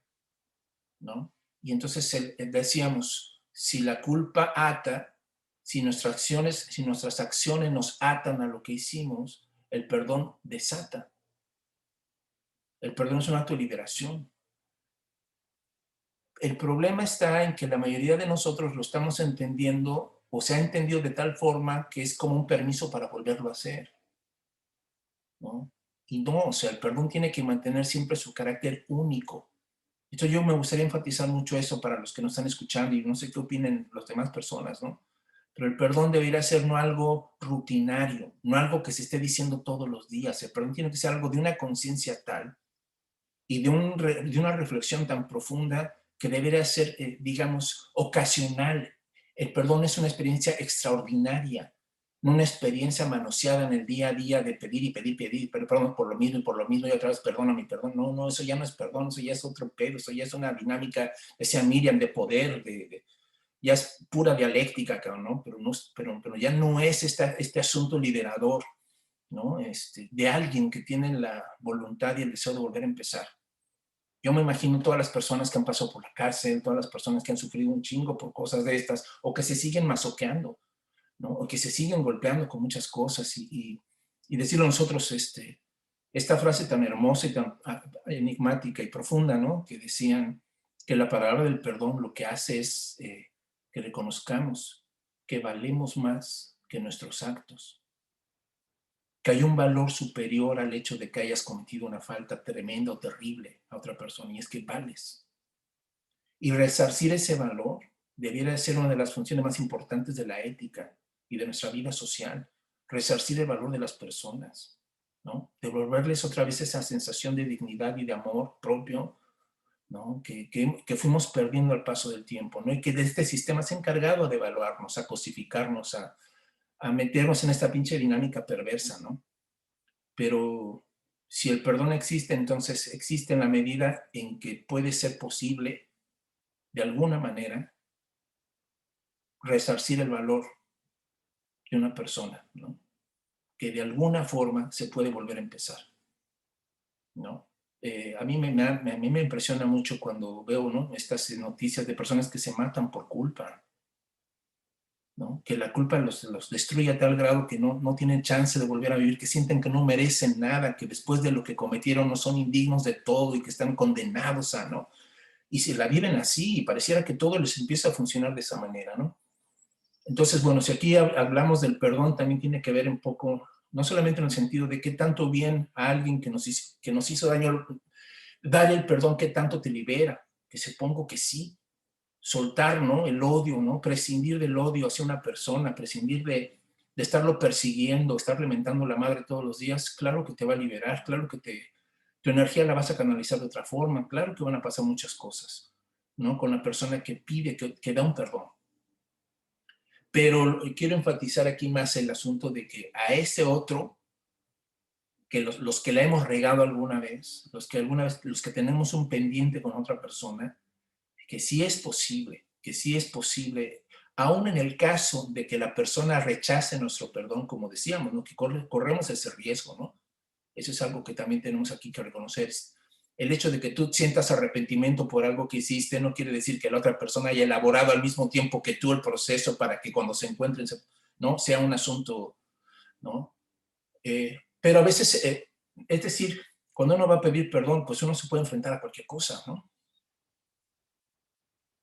¿no? Y entonces decíamos, si la culpa ata, si nuestras acciones nos atan a lo que hicimos, el perdón desata. El perdón es un acto de liberación. El problema está en que la mayoría de nosotros lo estamos entendiendo o se ha entendido de tal forma que es como un permiso para volverlo a hacer, ¿no? Y no, o sea, el perdón tiene que mantener siempre su carácter único. Entonces yo me gustaría enfatizar mucho eso para los que nos están escuchando y no sé qué opinen las demás personas, ¿no? Pero el perdón debería ser no algo rutinario, no algo que se esté diciendo todos los días. El perdón tiene que ser algo de una conciencia tal y de una reflexión tan profunda que debería ser, digamos, ocasional. El perdón es una experiencia extraordinaria, no una experiencia manoseada en el día a día de pedir, pero perdón por lo mismo y otra vez perdóname, perdón. No, eso ya no es perdón, eso ya es otro pedo, eso ya es una dinámica, decía Miriam, de poder, ya es pura dialéctica, ¿no? Pero ya no es este asunto liberador, ¿no? De alguien que tiene la voluntad y el deseo de volver a empezar. Yo me imagino todas las personas que han pasado por la cárcel, todas las personas que han sufrido un chingo por cosas de estas, o que se siguen masoqueando, ¿no? O que se siguen golpeando con muchas cosas y decirlo nosotros, esta frase tan hermosa y tan enigmática y profunda, ¿no? Que decían que la palabra del perdón lo que hace es que reconozcamos que valemos más que nuestros actos, que hay un valor superior al hecho de que hayas cometido una falta tremenda o terrible a otra persona, y es que vales. Y resarcir ese valor debiera ser una de las funciones más importantes de la ética y de nuestra vida social, resarcir el valor de las personas. ¿no? Devolverles otra vez esa sensación de dignidad y de amor propio, ¿no? Que fuimos perdiendo al paso del tiempo, ¿no? Y que de este sistema se ha encargado de evaluarnos, a cosificarnos, a meternos en esta pinche dinámica perversa, ¿no? Pero si el perdón existe, entonces existe en la medida en que puede ser posible, de alguna manera, resarcir el valor de una persona, ¿no? Que de alguna forma se puede volver a empezar, ¿no? A mí me impresiona mucho cuando veo, ¿no?, estas noticias de personas que se matan por culpa, ¿no? Que la culpa los destruye a tal grado que no tienen chance de volver a vivir, que sienten que no merecen nada, que después de lo que cometieron no son indignos de todo y que están condenados a, ¿no? Y se la viven así y pareciera que todo les empieza a funcionar de esa manera, ¿no? Entonces, bueno, si aquí hablamos del perdón, también tiene que ver un poco, no solamente en el sentido de qué tanto bien a alguien que nos hizo daño, dar el perdón, qué tanto te libera, que supongo que sí, soltar, ¿no?, el odio, ¿no?, prescindir del odio hacia una persona, prescindir de estarlo persiguiendo, estarle mentando la madre todos los días, claro que te va a liberar, claro que tu energía la vas a canalizar de otra forma, claro que van a pasar muchas cosas, ¿no?, con la persona que pide, que da un perdón. Pero quiero enfatizar aquí más el asunto de que a ese otro, que los que la hemos regado alguna vez, los que tenemos un pendiente con otra persona, que sí es posible, aún en el caso de que la persona rechace nuestro perdón, como decíamos, ¿no?, que corremos ese riesgo, ¿no? Eso es algo que también tenemos aquí que reconocer. El hecho de que tú sientas arrepentimiento por algo que hiciste no quiere decir que la otra persona haya elaborado al mismo tiempo que tú el proceso para que cuando se encuentren, ¿no?, sea un asunto, ¿no? Pero a veces, es decir, cuando uno va a pedir perdón, pues uno se puede enfrentar a cualquier cosa, ¿no?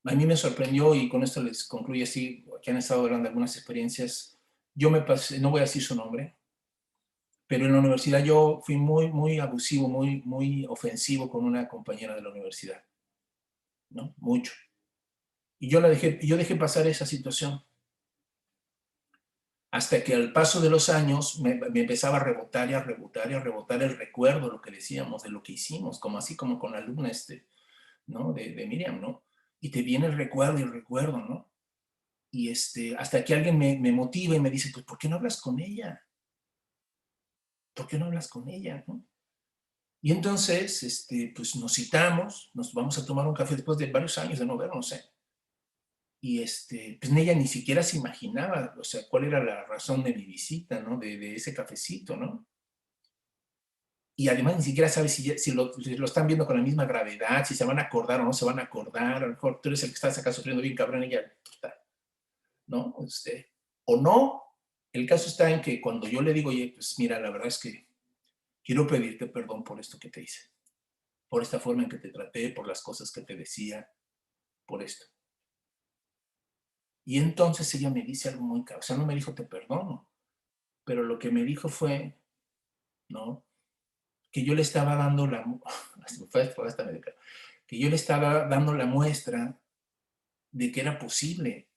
A mí me sorprendió, y con esto les concluyo así, que han estado hablando de algunas experiencias. Yo me pasé, no voy a decir su nombre, pero en la universidad yo fui muy abusivo, muy ofensivo con una compañera de la universidad, ¿no? Mucho. Y yo dejé pasar esa situación hasta que al paso de los años me empezaba a rebotar y a rebotar y a rebotar el recuerdo, lo que decíamos, de lo que hicimos, como así como con la alumna ¿no?, de Miriam, ¿no? Y te viene el recuerdo, ¿no? Y hasta que alguien me motiva y me dice, pues, ¿por qué no hablas con ella? ¿Por qué no hablas con ella, no? Y entonces, pues nos citamos, nos vamos a tomar un café después de varios años de no vernos, ¿eh? Y pues ella ni siquiera se imaginaba, o sea, cuál era la razón de mi visita, ¿no? De ese cafecito, ¿no? Y además ni siquiera sabe si lo están viendo con la misma gravedad, si se van a acordar o no se van a acordar. A lo mejor tú eres el que estás acá sufriendo bien cabrón, ella, ¿no? O no. El caso está en que cuando yo le digo, oye, pues mira, la verdad es que quiero pedirte perdón por esto que te hice, por esta forma en que te traté, por las cosas que te decía, por esto. Y entonces ella me dice algo muy caro, o sea, no me dijo te perdono, pero lo que me dijo fue, ¿no?, que yo le estaba dando que yo le estaba dando la muestra de que era posible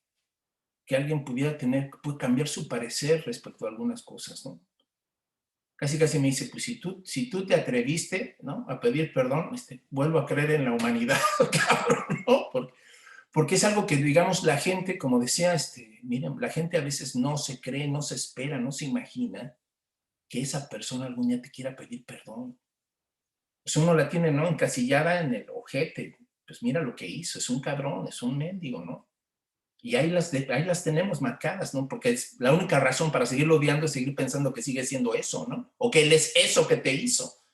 que alguien pudiera cambiar su parecer respecto a algunas cosas, ¿no? Casi casi me dice, pues si tú te atreviste, ¿no?, a pedir perdón, vuelvo a creer en la humanidad, cabrón, ¿no? Porque es algo que, digamos, la gente, como decía, miren, la gente a veces no se cree, no se espera, no se imagina que esa persona algún día te quiera pedir perdón. Pues uno la tiene, ¿no?, encasillada en el ojete. Pues mira lo que hizo, es un cabrón, es un mendigo, ¿no? Y ahí las tenemos marcadas, ¿no? Porque es la única razón para seguirlo odiando es seguir pensando que sigue siendo eso, ¿no? O que él es eso que te hizo.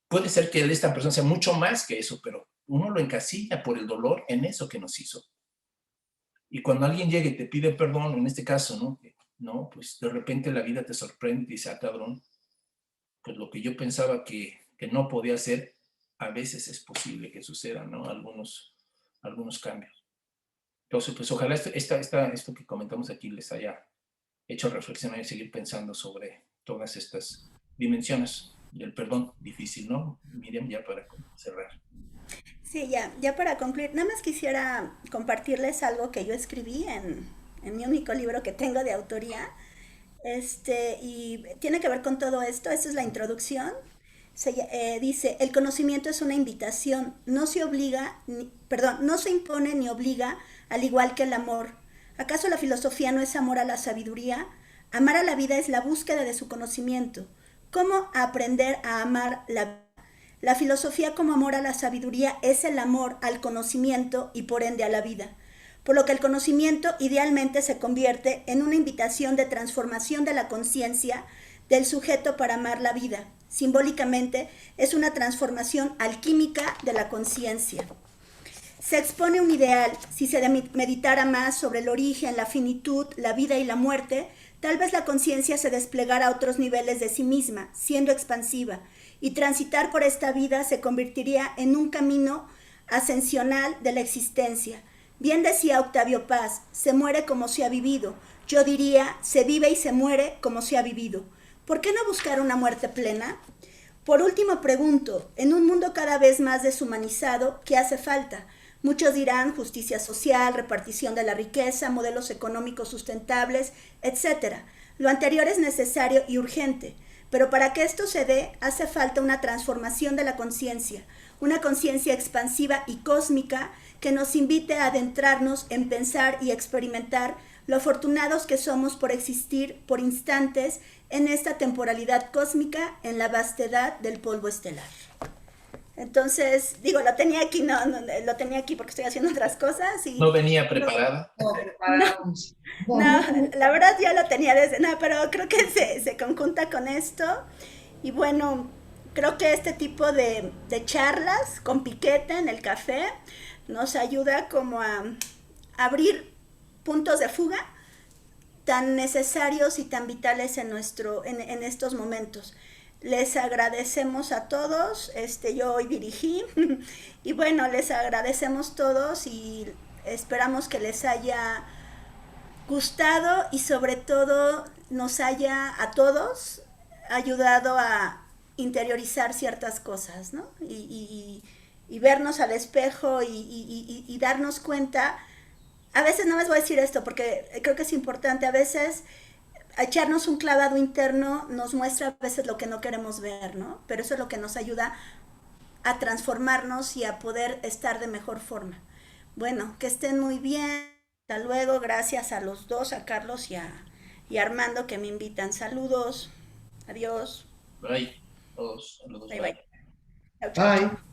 Puede ser que esta persona sea mucho más que eso, pero uno lo encasilla por el dolor en eso que nos hizo. Y cuando alguien llega y te pide perdón, en este caso, ¿no? No, pues de repente la vida te sorprende y dice, ah, cabrón, pues lo que yo pensaba que no podía hacer, a veces es posible que sucedan, ¿no? Algunos cambios. Entonces, pues ojalá esto que comentamos aquí les haya hecho reflexionar y seguir pensando sobre todas estas dimensiones del perdón difícil, ¿no? Miriam, ya para cerrar. Sí, ya para concluir, nada más quisiera compartirles algo que yo escribí en mi único libro que tengo de autoría. Y tiene que ver con todo esto. Esta es la introducción. Dice, el conocimiento es una invitación, no se obliga, perdón, no se impone ni obliga, al igual que el amor. ¿Acaso la filosofía no es amor a la sabiduría? Amar a la vida es la búsqueda de su conocimiento. ¿Cómo aprender a amar la vida? La filosofía como amor a la sabiduría es el amor al conocimiento y por ende a la vida, por lo que el conocimiento idealmente se convierte en una invitación de transformación de la conciencia del sujeto para amar la vida. Simbólicamente es una transformación alquímica de la conciencia. Se expone un ideal. Si se meditara más sobre el origen, la finitud, la vida y la muerte, tal vez la conciencia se desplegara a otros niveles de sí misma, siendo expansiva, y transitar por esta vida se convertiría en un camino ascensional de la existencia. Bien decía Octavio Paz, se muere como se ha vivido. Yo diría, se vive y se muere como se ha vivido. ¿Por qué no buscar una muerte plena? Por último, pregunto, en un mundo cada vez más deshumanizado, ¿qué hace falta? Muchos dirán justicia social, repartición de la riqueza, modelos económicos sustentables, etc. Lo anterior es necesario y urgente, pero para que esto se dé hace falta una transformación de la conciencia, una conciencia expansiva y cósmica que nos invite a adentrarnos en pensar y experimentar lo afortunados que somos por existir por instantes en esta temporalidad cósmica en la vastedad del polvo estelar. Entonces, digo, lo tenía aquí, lo tenía aquí porque estoy haciendo otras cosas y No venía no, preparada. no, la verdad ya lo tenía desde, no, pero creo que se conjunta con esto y bueno, creo que este tipo de charlas con piquete en el café nos ayuda como a abrir puntos de fuga tan necesarios y tan vitales en estos momentos. Les agradecemos a todos, yo hoy dirigí y bueno, les agradecemos todos y esperamos que les haya gustado y sobre todo nos haya a todos ayudado a interiorizar ciertas cosas, ¿no? Y vernos al espejo y darnos cuenta. A veces no les voy a decir esto porque creo que es importante, a veces echarnos un clavado interno nos muestra a veces lo que no queremos ver, ¿no? Pero eso es lo que nos ayuda a transformarnos y a poder estar de mejor forma. Bueno, que estén muy bien. Hasta luego. Gracias a los dos, a Carlos y a Armando que me invitan. Saludos. Adiós. Bye. Todos, saludos, Bye bye. bye. Chao, chao. Bye.